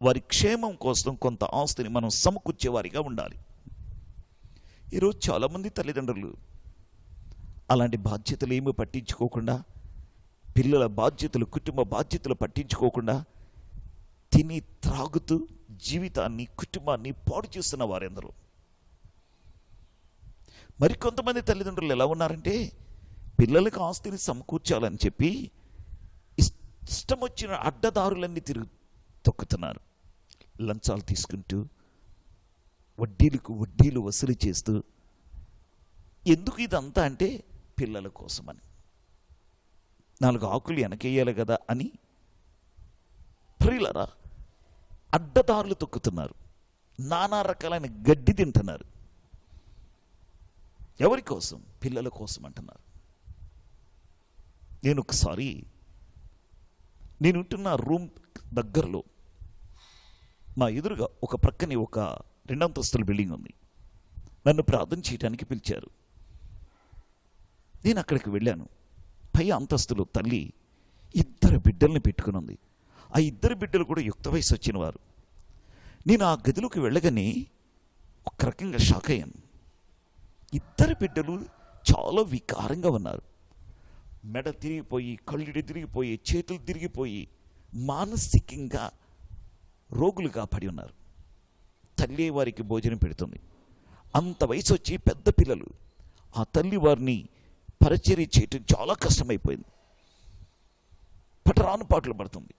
వారి క్షేమం కోసం కొంత ఆస్తిని మనం సమకూర్చేవారిగా ఉండాలి. ఈరోజు చాలామంది తల్లిదండ్రులు అలాంటి బాధ్యతలు ఏమీ పట్టించుకోకుండా, పిల్లల బాధ్యతలు, కుటుంబ బాధ్యతలు పట్టించుకోకుండా తిని త్రాగుతూ జీవితాన్ని, కుటుంబాన్ని పాడు చేస్తున్న వారెందరూ. మరికొంతమంది తల్లిదండ్రులు ఎలా ఉన్నారంటే, పిల్లలకు ఆస్తిని సమకూర్చాలని చెప్పి ఇష్టం వచ్చిన అడ్డదారులన్నీ తొక్కుతున్నారు. లంచాలు తీసుకుంటూ, వడ్డీలకు వడ్డీలు వసూలు చేస్తూ. ఎందుకు ఇదంతా అంటే, పిల్లల కోసమని, 4 ఆకులు వెనకేయాలి కదా అని ప్రియులారా అడ్డదారులు తొక్కుతున్నారు, నానా రకాలైన గడ్డి తింటున్నారు. ఎవరి కోసం? పిల్లల కోసం అంటున్నారు. నేను ఒకసారి, నేను ఉంటున్న రూమ్ దగ్గరలో మా ఎదురుగా ఒక ప్రక్కనే ఒక 2 అంతస్తుల బిల్డింగ్ ఉంది. నన్ను ప్రార్థన చేయడానికి పిలిచారు. నేను అక్కడికి వెళ్ళాను. పై అంతస్తులో తల్లి 2 బిడ్డల్ని పెట్టుకుని ఉంది. ఆ 2 బిడ్డలు కూడా యుక్త వయసు వచ్చిన వారు. నేను ఆ గదిలోకి వెళ్ళగానే ఒక రకంగా షాక్ అయ్యాను. 2 బిడ్డలు చాలా వికారంగా ఉన్నారు. మెడ తిరిగిపోయి, కళ్ళు తిరిగిపోయి, చేతులు తిరిగిపోయి, మానసికంగా రోగులుగా పడి ఉన్నారు. తల్లి వారికి భోజనం పెడుతుంది. అంత వయసు వచ్చి పెద్ద పిల్లలు. ఆ తల్లి వారిని పరిచర్య చేయటం చాలా కష్టమైపోయింది. పటరాను పాటలు పడుతుంది.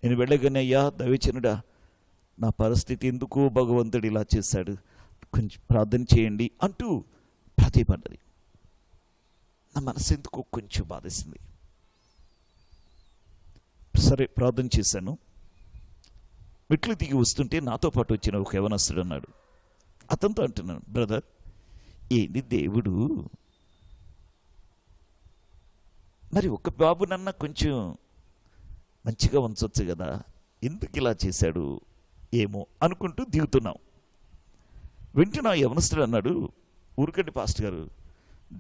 నేను వెళ్ళగానే, అయ్యా దైవజనుడా, నా పరిస్థితి ఎందుకు భగవంతుడు ఇలా చేశాడు, కొంచెం ప్రార్థన చేయండి అంటూ ప్రాధేయపడ్డది. నా మనసు ఎందుకు కొంచెం బాధేసింది. సరే, ప్రార్థన చేశాను. మెట్లు దిగి వస్తుంటే నాతో పాటు వచ్చిన ఒక యవనస్తుడు అన్నాడు. అతనితో అంటున్నాను, బ్రదర్, ఏంది దేవుడు మరి ఒక బాబునన్నా కొంచెం మంచిగా ఉంచవచ్చు కదా, ఎందుకు ఇలా చేశాడు ఏమో అనుకుంటూ దిగుతున్నాం. వెంటనే ఆ యవనస్తుడు అన్నాడు, ఊరికండి పాస్టర్ గారు,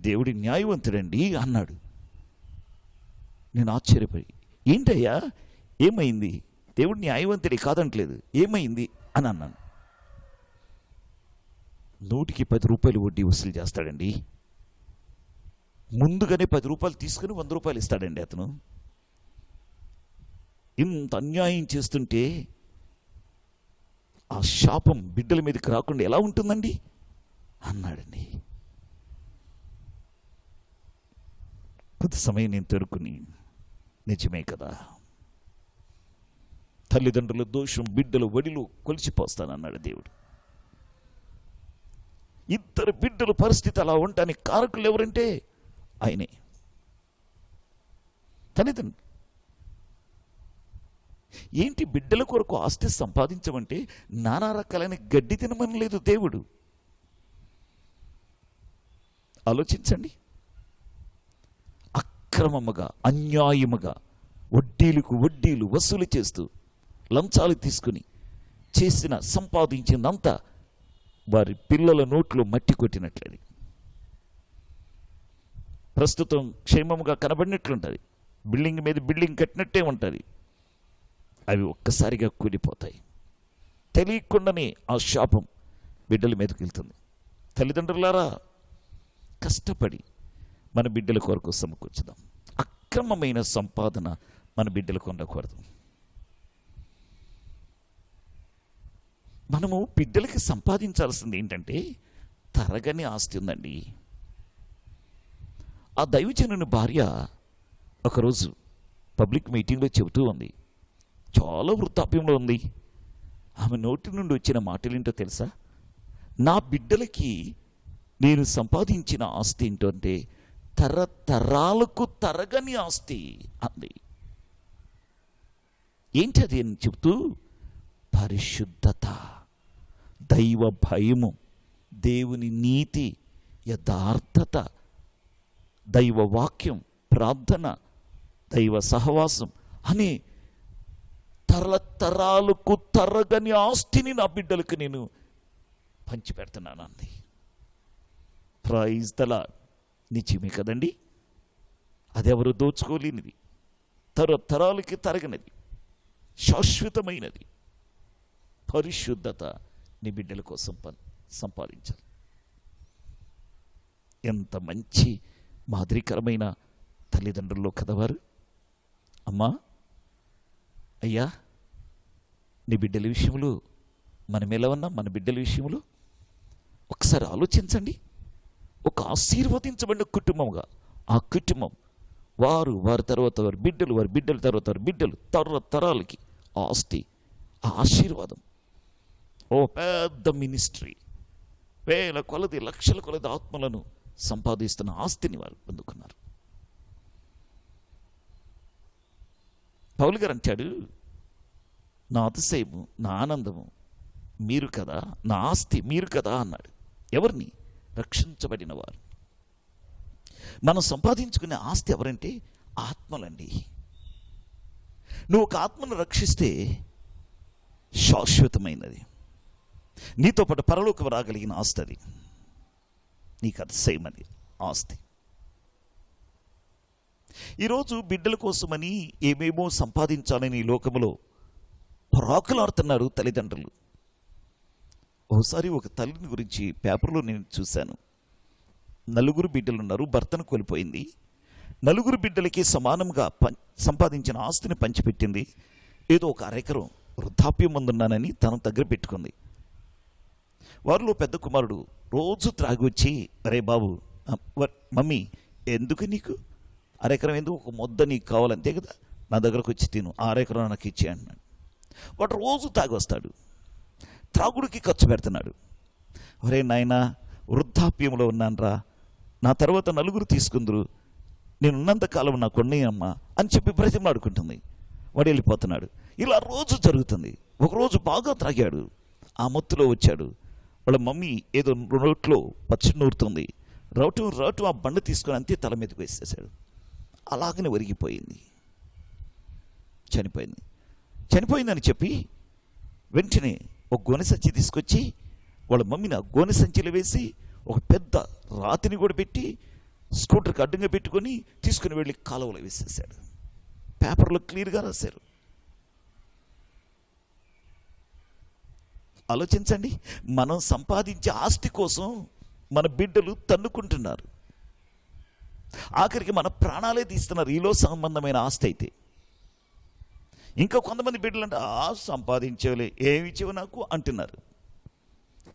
దేవుడి న్యాయవంతుడండి అన్నాడు. నేను ఆశ్చర్యపోయి, ఏంటయ్యా ఏమైంది? దేవుడు న్యాయవంతుడే కాదంటలేదు, ఏమైంది అని అన్నాను. 100కి 10 రూపాయలు వడ్డీ వసూలు చేస్తాడండి. ముందుగానే 10 రూపాయలు తీసుకుని 100 రూపాయలు ఇస్తాడండి అతను. ఇంత అన్యాయం చేస్తుంటే ఆ శాపం బిడ్డల మీదకి రాకుండా ఎలా ఉంటుందండి అన్నాడండి. కొద్ది సమయం నేను తేరుకుని, నిజమే కదా, తల్లిదండ్రుల దోషం బిడ్డల వడిలో కొలిచిపోస్తానన్నాడు దేవుడు. ఇద్దరు బిడ్డల పరిస్థితి అలా ఉండటానికి కారకులు ఎవరంటే ఆయనే, తల్లిదండ్రులు. ఏంటి బిడ్డల కొరకు ఆస్తి సంపాదించమంటే నానా రకాలైన గడ్డి తినమని లేదు దేవుడు. ఆలోచించండి. అక్రమముగా, అన్యాయముగా వడ్డీలకు వడ్డీలు వసూలు చేస్తూ లంచాలు తీసుకుని చేసిన సంపాదించిందంతా వారి పిల్లల నోట్లో మట్టి కొట్టినట్లది. ప్రస్తుతం క్షేమముగా కనబడినట్లుంటుంది, బిల్డింగ్ మీద బిల్డింగ్ కట్టినట్టే ఉంటుంది. అవి ఒక్కసారిగా కూలిపోతాయి. తెలియకుండానే ఆ శాపం బిడ్డల మీదకి వెళ్తుంది. తల్లిదండ్రులారా, కష్టపడి మన బిడ్డల కొరకు సమకూర్చుదాం. అక్రమమైన సంపాదన మన బిడ్డలకు ఉండకూడదు. మనము బిడ్డలకి సంపాదించాల్సింది ఏంటంటే తరగని ఆస్తి ఉందండి. ఆ దైవజనుని భార్య ఒకరోజు పబ్లిక్ మీటింగ్లో చెబుతూ ఉంది, చాలా వృద్ధాప్యంలో ఉంది. ఆమె నోటి నుండి వచ్చిన మాటలేంటో తెలుసా? నా బిడ్డలకి నేను సంపాదించిన ఆస్తి ఏంటంటే తరతరాలకు తరగని ఆస్తి అంది. ఏంటి అది అని చెబుతూ, పరిశుద్ధత, దైవ భయము, దేవుని నీతి, యథార్థత, దైవ వాక్యం, ప్రార్థన, దైవ సహవాసం అనే తరతరాలకు తరగని ఆస్తిని నా బిడ్డలకు నేను పంచిపెడుతున్నాను అంది. Praise the Lord. నిజమే కదండి, అదెవరు దోచుకోలేనిది, తరతరాలకి తరగనిది, శాశ్వతమైనది. పరిశుద్ధత నీ బిడ్డల కోసం సంపాదించాలి. ఎంత మంచి మాదిరికరమైన తల్లిదండ్రుల్లో కదవారు. అమ్మా, అయ్యా, నీ బిడ్డల విషయంలో మనం ఎలా ఉన్నాం? మన బిడ్డల విషయంలో ఒకసారి ఆలోచించండి. ఒక ఆశీర్వదించబడిన కుటుంబంగా ఆ కుటుంబం, వారి తర్వాత వారి బిడ్డలు, వారి బిడ్డల తర్వాత వారి బిడ్డలు, తరతరాలకి ఆస్తి, ఆ ఆశీర్వాదం. ఓ పెద్ద మినిస్ట్రీ, వేల కొలది, లక్షల కొలది ఆత్మలను సంపాదిస్తున్న ఆస్తిని వారు పొందుకున్నారు. పౌలు గారు అంటాడు, నా అతిశయము, నా ఆనందము మీరు కదా, నా ఆస్తి మీరు కదా అన్నాడు. ఎవరిని? రక్షించబడిన వారు. మనం సంపాదించుకునే ఆస్తి ఎవరంటే ఆత్మలండి. నువ్వు ఒక ఆత్మను రక్షిస్తే శాశ్వతమైనది, నీతో పాటు పరలోకం రాగలిగిన ఆస్తి అది. నీకు అతిశయమది ఆస్తి. ఈరోజు బిడ్డల కోసమని ఏమేమో సంపాదించాలని ఈ లోకములో ప్రాకులాడుతున్నారు తల్లిదండ్రులు. ఒకసారి ఒక తల్లిని గురించి పేపర్లో నేను చూశాను. 4 బిడ్డలు ఉన్నారు, భర్తను కోల్పోయింది. 4 బిడ్డలకి సమానంగా సంపాదించిన ఆస్తిని పంచిపెట్టింది. ఏదో ఒక అరెకరం వృద్ధాప్యం ముందున్నానని తన దగ్గర పెట్టుకుంది. వారిలో పెద్ద కుమారుడు రోజు త్రాగి వచ్చి, అరే బాబు, మమ్మీ ఎందుకు నీకు అరెకరం, ఎందుకు, ఒక ముద్ద నీకు కావాలంతే కదా, నా దగ్గరకు వచ్చి తిను, ఆ అరెకరం నాకు ఇచ్చే అన్నాడు. వాడు రోజు తాగి వస్తాడు, త్రాగుడికి ఖర్చు పెడుతున్నాడు. ఒరే నాయనా, వృద్ధాప్యంలో ఉన్నానరా, నా తర్వాత 4 తీసుకుందరు, నేను ఉన్నంతకాలం నాకు ఉన్నాయమ్మా అని చెప్పి బ్రతిమలాడుకుంటుంది. వాడు వెళ్ళిపోతున్నాడు. ఇలా రోజు జరుగుతుంది. ఒకరోజు బాగా త్రాగాడు, ఆ మత్తులో వచ్చాడు. వాళ్ళ మమ్మీ ఏదో రోట్లో పచ్చడి నూరుతుంది, రౌటు ఆ బండ తీసుకొని అంతే తల మీదకి వేసేసాడు. అలాగనే ఒరిగిపోయింది, చనిపోయిందని చెప్పి వెంటనే ఒక గోనె సంచి తీసుకొచ్చి వాళ్ళ మమ్మీని ఆ గోనె సంచిలో వేసి ఒక పెద్ద రాతిని కూడా పెట్టి స్కూటర్కి అడ్డంగా పెట్టుకొని తీసుకుని వెళ్ళి కాలువలో వేసేసాడు. పేపర్లో క్లియర్గా రాశారు. ఆలోచించండి, మనం సంపాదించే ఆస్తి కోసం మన బిడ్డలు తన్నుకుంటున్నారు. ఆఖరికి మన ప్రాణాలే తీస్తున్నారు ఈలో సంబంధమైన ఆస్తి అయితే. ఇంకా కొంతమంది బిడ్డలు అంటే సంపాదించేవలే, ఏమి ఇచ్చేవి నాకు అంటున్నారు.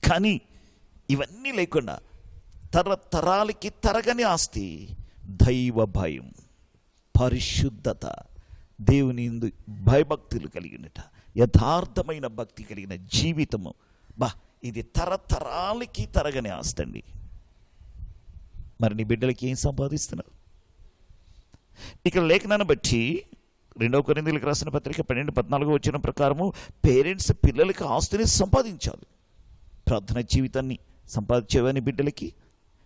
కానీ ఇవన్నీ లేకుండా తరతరాలకి తరగని ఆస్తి దైవ భయం, పరిశుద్ధత, దేవుని యందు భయభక్తులు కలిగినట, యథార్థమైన భక్తి కలిగిన జీవితము. ఇది తరతరాలకి తరగని ఆస్తండి. మరి నీ బిడ్డలకి ఏం సంపాదిస్తున్నావు? ఇక్కడ లేఖనాన్ని బట్టి 2 కొరింథీయులకు రాసిన పత్రిక 12:14 వచ్చిన ప్రకారము పేరెంట్స్ పిల్లలకి ఆస్తిని సంపాదించాలి. ప్రార్థన జీవితాన్ని సంపాదించేవా నీ బిడ్డలకి?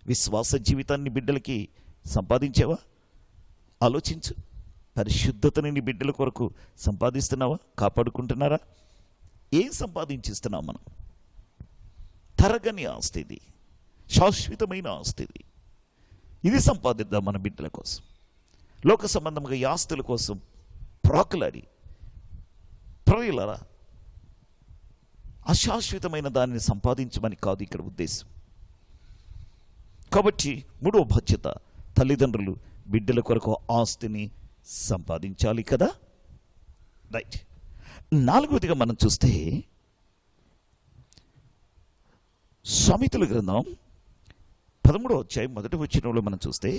విశ్వాస జీవితాన్ని బిడ్డలకి సంపాదించేవా? ఆలోచించు. పరిశుద్ధతని నీ బిడ్డల కొరకు సంపాదిస్తున్నావా? కాపాడుకుంటున్నారా? ఏం సంపాదించిస్తున్నావు మనం? తరగని ఆస్తి ఇది, శాశ్వతమైన ఆస్తి ఇది. ఇది సంపాదిద్దాం మన బిడ్డల కోసం. లోక సంబంధంగా ఈ ఆస్తుల కోసం ప్రాకులాడి ప్రజలరా అశాశ్వతమైన దానిని సంపాదించమని కాదు ఇక్కడ ఉద్దేశం. కాబట్టి 3వ బాధ్యత, తల్లిదండ్రులు బిడ్డల కొరకు ఆస్తిని సంపాదించాలి కదా. రైట్. 4వదిగా మనం చూస్తే సామెతల గ్రంథం 13వ అధ్యాయం 1వ వచనంలో మనం చూస్తే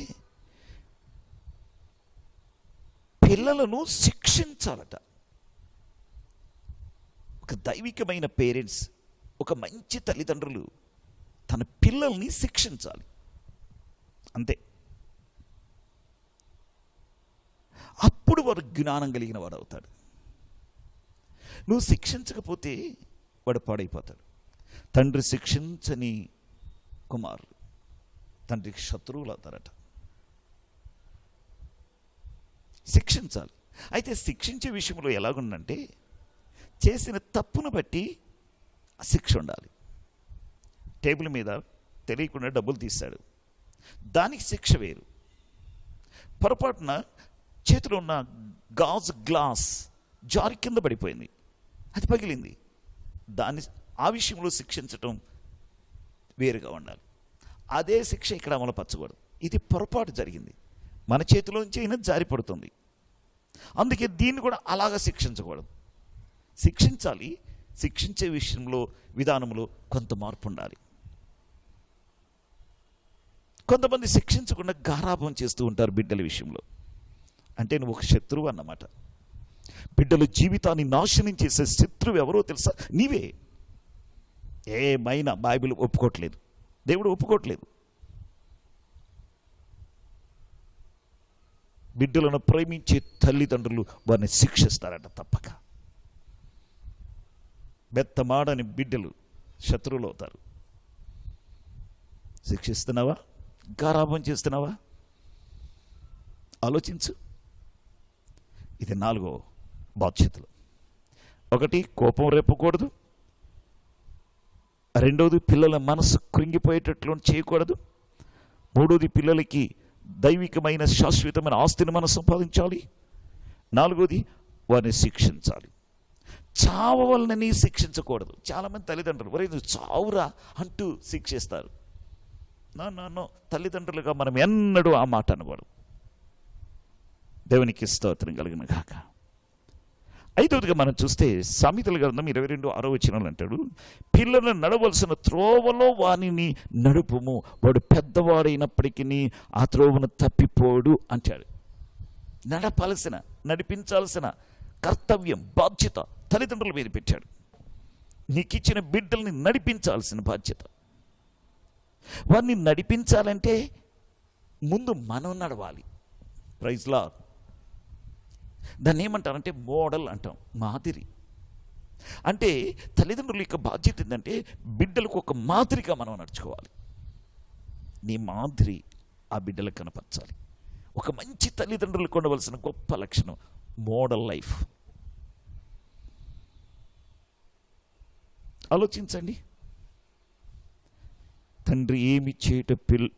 పిల్లలను శిక్షించాలట. ఒక దైవికమైన పేరెంట్స్, ఒక మంచి తల్లిదండ్రులు తన పిల్లల్ని శిక్షించాలి. అంతే. అప్పుడు వాడు జ్ఞానం కలిగిన వాడు అవుతాడు. నువ్వు శిక్షించకపోతే వాడు పాడైపోతాడు. తండ్రి శిక్షించని కుమారులు తండ్రికి శత్రువులు అవుతారట. శిక్షించాలి. అయితే శిక్షించే విషయంలో ఎలాగుందంటే చేసిన తప్పును బట్టి శిక్ష ఉండాలి. టేబుల్ మీద తెలియకుండా డబ్బులు తీశాడు, దానికి శిక్ష వేరు. పొరపాటున చేతిలో ఉన్న గాజు గ్లాస్ జారి కింద పడిపోయింది, అది పగిలింది, ఆ విషయంలో శిక్షించటం వేరుగా ఉండాలి. అదే శిక్ష ఇక్కడ అమలుపరచకూడదు. ఇది పొరపాటు జరిగింది, మన చేతిలోంచి అయినా జారి పడుతుంది, అందుకే దీన్ని కూడా అలాగా శిక్షించకూడదు. శిక్షించాలి. శిక్షించే విషయంలో విధానంలో కొంత మార్పు ఉండాలి. కొంతమంది శిక్షించకుండా గారాభం చేస్తూ ఉంటారు బిడ్డల విషయంలో. అంటే నువ్వు ఒక శత్రువు అన్నమాట. బిడ్డల జీవితాన్ని నాశనం చేసే శత్రువు ఎవరో తెలుసా? నీవే. ఏమైనా బైబిల్ ఒప్పుకోవట్లేదు, దేవుడు ఒప్పుకోవట్లేదు. బిడ్డలను ప్రేమించే తల్లిదండ్రులు వారిని శిక్షిస్తారట తప్పక. బెత్తమాడని బిడ్డలు శత్రువులు అవుతారు. శిక్షిస్తున్నావా? గారాభం చేస్తున్నావా? ఆలోచించు. ఇది 4వ బాధ్యతలు. 1, కోపం రేపకూడదు. 2వది, పిల్లల మనసు కృంగిపోయేటట్లు చేయకూడదు. 3వది, పిల్లలకి దైవికమైన శాశ్వతమైన ఆస్తిని మనం సంపాదించాలి. 4వది, వారిని శిక్షించాలి. చావవలనని శిక్షించకూడదు. చాలామంది తల్లిదండ్రులు వరే నువ్వు చావురా అంటూ శిక్షిస్తారు. నో, తల్లిదండ్రులుగా మనం ఎన్నడూ ఆ మాట అనకూడదు. దేవునికి స్తోత్రం కలిగిన గాక. 5వదిగా మనం చూస్తే సామెతల గ్రంథం 22:6 వచనంలో అంటాడు, పిల్లలను నడవలసిన త్రోవలో వానిని నడుపుము, వాడు పెద్దవాడైనప్పటికీ ఆ త్రోవను తప్పిపోడు అంటాడు. నడిపించాల్సిన కర్తవ్యం, బాధ్యత తల్లిదండ్రుల మీద పెట్టాడు. నీకు ఇచ్చిన బిడ్డల్ని నడిపించాల్సిన బాధ్యత. వారిని నడిపించాలంటే ముందు మనం నడవాలి. Praise Lord. దాన్ని ఏమంటారంటే మోడల్ అంటాం, మాదిరి. అంటే తల్లిదండ్రుల యొక్క బాధ్యత ఏంటంటే బిడ్డలకు ఒక మాదిరిగా మనం నడుచుకోవాలి. నీ మాదిరి ఆ బిడ్డలకు కనపరచాలి. ఒక మంచి తల్లిదండ్రులకు ఉండవలసిన గొప్ప లక్షణం మోడల్ లైఫ్. ఆలోచించండి. తండ్రి ఏమి చేయట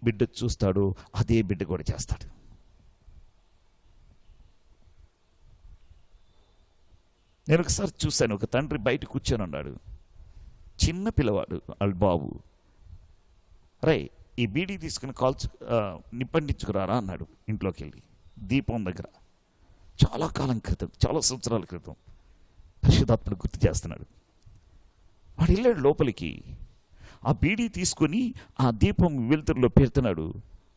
బిడ్డ చూస్తాడో అదే బిడ్డ కూడా చేస్తాడు. నేను ఒకసారి చూశాను, ఒక తండ్రి బయట కూర్చొని ఉన్నాడు, చిన్న పిల్లవాడు వాళ్ళ బాబు. రై ఈ బీడీ తీసుకుని నిప్పండించుకురారా అన్నాడు ఇంట్లోకి వెళ్ళి, దీపం దగ్గర. చాలా కాలం క్రితం, చాలా సంవత్సరాల క్రితం పరిశుద్ధాత్ముడు గుర్తు చేస్తున్నాడు. వాడు వెళ్ళాడు లోపలికి, ఆ బీడీ తీసుకొని ఆ దీపం వెలుతురులో పెడుతున్నాడు.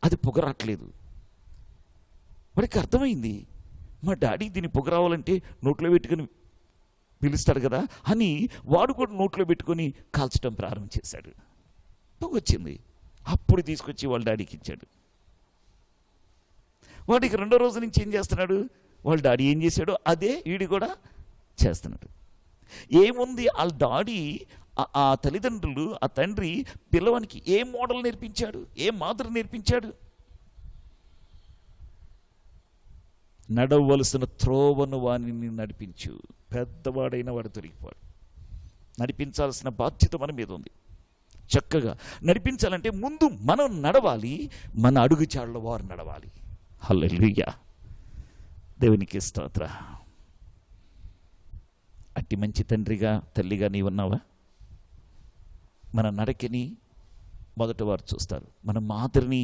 అది పొగరాట్లేదు. వాడికి అర్థమైంది, మా డాడీ దీన్ని పొగ రావాలంటే నోట్లో పెట్టుకుని పిలుస్తాడు కదా అని వాడు కూడా నోట్లో పెట్టుకొని కాల్చడం ప్రారంభం చేశాడు. పొగ వచ్చింది. అప్పుడు తీసుకొచ్చి వాళ్ళ డాడీకి ఇచ్చాడు. వాడికి రెండో రోజు నుంచి ఏం చేస్తున్నాడు, వాళ్ళ డాడీ ఏం చేశాడో అదే వీడి కూడా చేస్తున్నాడు. ఏముంది, వాళ్ళ డాడీ ఆ తల్లిదండ్రులు, ఆ తండ్రి పిల్లవానికి ఏ మోడల్ నేర్పించాడు, ఏ మాదిరి నేర్పించాడు? నడవలసిన త్రోవను వానిని నడిపించు, పెద్దవాడైన వాడు తొలగిపోడు. నడిపించాల్సిన బాధ్యత మన మీద ఉంది. చక్కగా నడిపించాలంటే ముందు మనం నడవాలి, మన అడుగుచాళ్ళలో వారు నడవాలి. హల్లెలూయా, దేవునికి స్తోత్ర. అట్టి మంచి తండ్రిగా తల్లిగా నీవున్నావా? మన నడకని మొదట వారు చూస్తారు, మన మాదిరిని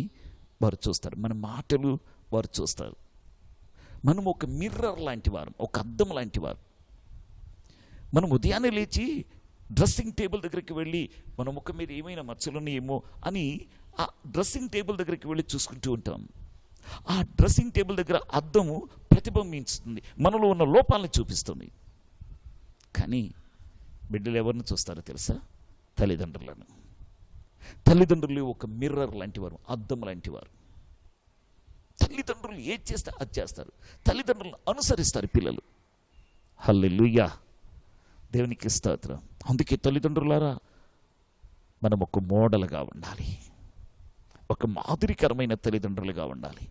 వారు చూస్తారు, మన మాటలు వారు చూస్తారు. మనం ఒక మిర్రర్ లాంటి వారు, ఒక అద్దం లాంటి వారు. మనం ఉదయాన్నే లేచి డ్రెస్సింగ్ టేబుల్ దగ్గరికి వెళ్ళి మన ముఖం మీద ఏమైనా మచ్చలున్నాయేమో అని ఆ డ్రెస్సింగ్ టేబుల్ దగ్గరికి వెళ్ళి చూసుకుంటూ ఉంటాం. ఆ డ్రెస్సింగ్ టేబుల్ దగ్గర అద్దము ప్రతిబింబిస్తుంది, మనలో ఉన్న లోపాలను చూపిస్తుంది. కానీ బిడ్డలు ఎవరిని చూస్తారో తెలుసా? తల్లిదండ్రులను. తల్లిదండ్రులు ఒక మిర్రర్ లాంటి వారు, అద్దం లాంటి వారు. తల్లిదండ్రులు ఏది చేస్తే అది చేస్తారు, తల్లిదండ్రులను అనుసరిస్తారు పిల్లలు. హల్లెలూయా, దేవునికి స్తోత్రం. అందుకే తల్లిదండ్రులారా, మనం ఒక మోడల్గా ఉండాలి, ఒక మాదిరికరమైన తల్లిదండ్రులుగా ఉండాలి.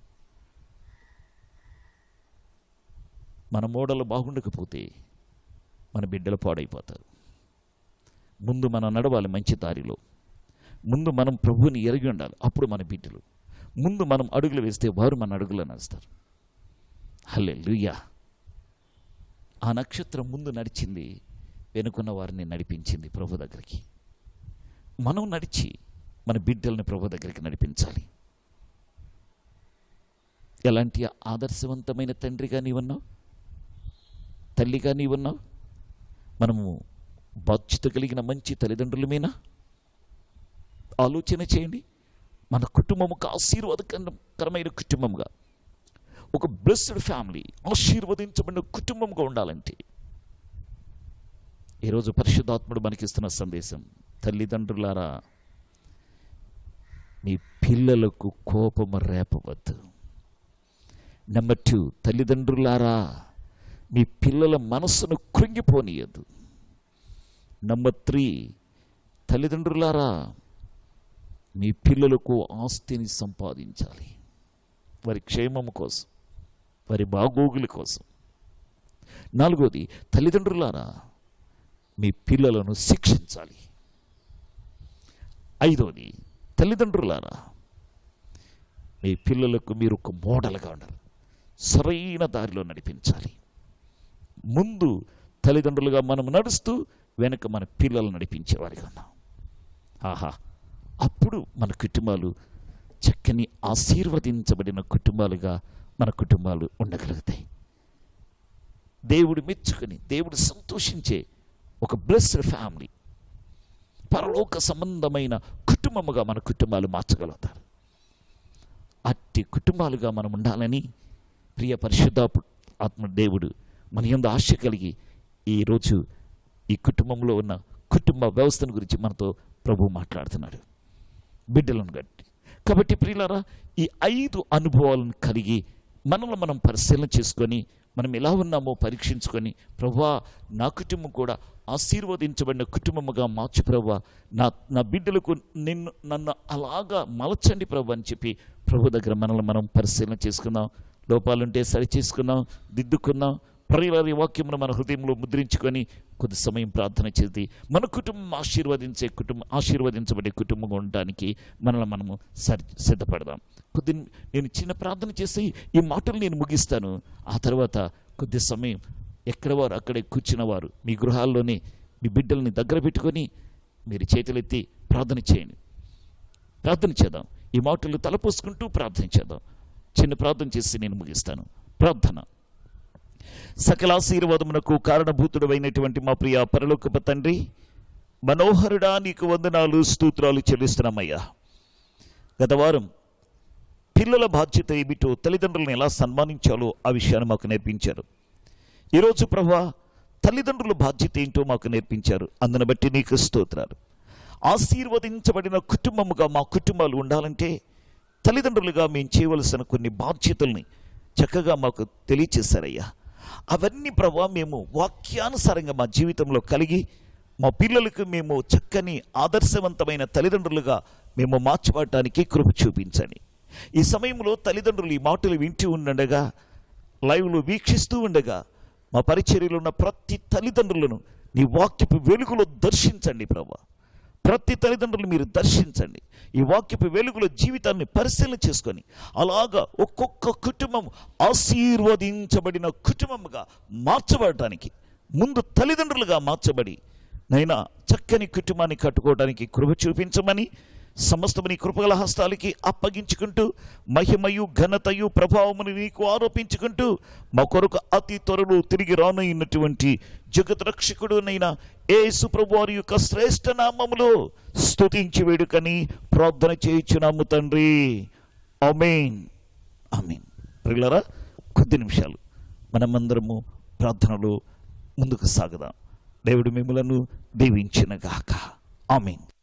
మన మోడల్ బాగుండకపోతే మన బిడ్డలు పాడైపోతారు. ముందు మనం నడవాలి మంచి దారిలో, ముందు మనం ప్రభువుని ఎరిగి ఉండాలి, అప్పుడు మన బిడ్డలు. ముందు మనం అడుగులు వేస్తే వారు మన అడుగులు నడుస్తారు. హల్లెలూయా. ఆ నక్షత్రం ముందు నడిచింది, వెనుకున్న వారిని నడిపించింది ప్రభు దగ్గరికి. మనం నడిచి మన బిడ్డల్ని ప్రభు దగ్గరికి నడిపించాలి. ఎలాంటి ఆదర్శవంతమైన తండ్రిగా నీవున్నావు, తల్లిగా నీవున్నావు? మనము బాధ్యత కలిగిన మంచి తల్లిదండ్రులమేనా? ఆలోచన చేయండి. మన కుటుంబం ఒక ఆశీర్వాదకరమైన కుటుంబంగా, ఒక బ్లెస్డ్ ఫ్యామిలీ, ఆశీర్వదించబడిన కుటుంబంగా ఉండాలంటే ఈరోజు పరిశుద్ధాత్ముడు మనకిస్తున్న సందేశం, తల్లిదండ్రులారా మీ పిల్లలకు కోపము రేపవద్దు. నెంబర్ 2, తల్లిదండ్రులారా మీ పిల్లల మనస్సును కృంగిపోనీయద్దు. నెంబర్ 3, తల్లిదండ్రులారా మీ పిల్లలకు ఆస్తిని సంపాదించాలి, వారి క్షేమం కోసం, వారి బాగోగుల కోసం. 4వది, తల్లిదండ్రులారా మీ పిల్లలను శిక్షించాలి. 5వది, తల్లిదండ్రులారా మీ పిల్లలకు మీరు ఒక మోడల్గా ఉండాలి, సరైన దారిలో నడిపించాలి. ముందు తల్లిదండ్రులుగా మనం నడుస్తూ వెనక మన పిల్లలు నడిపించేవారిగా ఉన్నాం. ఆహా, అప్పుడు మన కుటుంబాలు చక్కని ఆశీర్వదించబడిన కుటుంబాలుగా మన కుటుంబాలు ఉండగలుగుతాయి. దేవుడు మెచ్చుకొని, దేవుడు సంతోషించే ఒక బ్లెస్డ్ ఫ్యామిలీ, పరలోక సంబంధమైన కుటుంబముగా మన కుటుంబాలు మార్చగలుగుతారు. అట్టి కుటుంబాలుగా మనం ఉండాలని ప్రియ పరిశుద్ధాత్మ ఆత్మ దేవుడు మన యందు ఆశ కలిగి ఈరోజు ఈ కుటుంబంలో ఉన్న కుటుంబ వ్యవస్థను గురించి మనతో ప్రభు మాట్లాడుతున్నాడు, బిడ్డలను గట్టి. కాబట్టి ప్రియులారా, ఈ 5 అనుభవాలను కలిగి మనల్ని మనం పరిశీలన చేసుకొని మనం ఎలా ఉన్నామో పరీక్షించుకొని, ప్రభువా నా కుటుంబం కూడా ఆశీర్వదించబడిన కుటుంబముగా మార్చు ప్రభువా, నా బిడ్డలకు నన్ను అలాగా మలచండి ప్రభు అని చెప్పి ప్రభు దగ్గర మనల్ని మనం పరిశీలన చేసుకుందాం. లోపాలుంటే సరి చేసుకుందాం, దిద్దుకుందాం. ప్రియులారా, ఈ వాక్యమును మన హృదయంలో ముద్రించుకొని కొద్ది సమయం ప్రార్థన చేసి మన కుటుంబం ఆశీర్వదించబడే కుటుంబంగా ఉండడానికి మనల్ని మనము సిద్ధపడదాం. నేను చిన్న ప్రార్థన చేసి ఈ మాటలు నేను ముగిస్తాను. ఆ తర్వాత కొద్ది సమయం ఎక్కడ వారు అక్కడే కూర్చున్నవారు మీ గృహాల్లోనే మీ బిడ్డల్ని దగ్గర పెట్టుకొని మీరు చేతులెత్తి ప్రార్థన చేయండి. ప్రార్థన చేద్దాం. ఈ మాటలు తలపోసుకుంటూ ప్రార్థన చేద్దాం. చిన్న ప్రార్థన చేసి నేను ముగిస్తాను. ప్రార్థన. సకల ఆశీర్వాదమునకు కారణభూతుడైనటువంటి మా ప్రియ పరలోకపు తండ్రి, మనోహరుడా, నీకు వందనాలు స్తోత్రాలు చెల్లిస్తున్నామయ్యా. గత వారం పిల్లల బాధ్యత ఏమిటో, తల్లిదండ్రులను ఎలా సన్మానించాలో ఆ విషయాన్ని మాకు నేర్పించారు. ఈరోజు ప్రభువా తల్లిదండ్రుల బాధ్యత ఏంటో మాకు నేర్పించారు. అందును బట్టి నీకు స్తోత్రాలు. ఆశీర్వదించబడిన కుటుంబముగా మా కుటుంబాలు ఉండాలంటే తల్లిదండ్రులుగా మేము చేయవలసిన కొన్ని బాధ్యతల్ని చక్కగా మాకు తెలియచేశారయ్యా. అవన్నీ ప్రభువా మేము వాక్యానుసారంగా మా జీవితంలో కలిగి మా పిల్లలకు మేము చక్కని ఆదర్శవంతమైన తల్లిదండ్రులుగా మేము మార్చబడటానికి కృప చూపించండి. ఈ సమయంలో తల్లిదండ్రులు ఈ మాటలు వింటూ ఉండగా, లైవ్లో వీక్షిస్తూ ఉండగా మా పరిచర్యలో ఉన్న ప్రతి తల్లిదండ్రులను నీ వాక్యపు వెలుగులో దర్శించండి ప్రభువా. ప్రతి తల్లిదండ్రులు మీరు దర్శించండి. ఈ వాక్యపు వెలుగులో జీవితాన్ని పరిశీలన చేసుకొని అలాగా ఒక్కొక్క కుటుంబం ఆశీర్వదించబడిన కుటుంబముగా మార్చబడటానికి ముందు తల్లిదండ్రులుగా మార్చబడి నైనా చక్కని కుటుంబాన్ని కట్టుకోవడానికి కృప చూపించమని సమస్తమని కృపగల హస్తాలకి అప్పగించుకుంటూ మహిమయు ఘనతయు ప్రభావమును నీకు ఆరోపించుకుంటూ మా కొరకు అతి త్వరలో తిరిగి రానైనటువంటి జగత్ రక్షకుడునైన యేసు ప్రభువారి యొక్క శ్రేష్ఠ నామములో స్తుతించి వేడుకని ప్రార్థన చేయుచున్నాము తండ్రి. ఆమేన్, ఆమేన్. ప్రియులారా, కొద్ది నిమిషాలు మనమందరము ప్రార్థనలో ముందుకు సాగుదాం. దేవుడు మిమ్మలను దీవించునుగాక. ఆమేన్.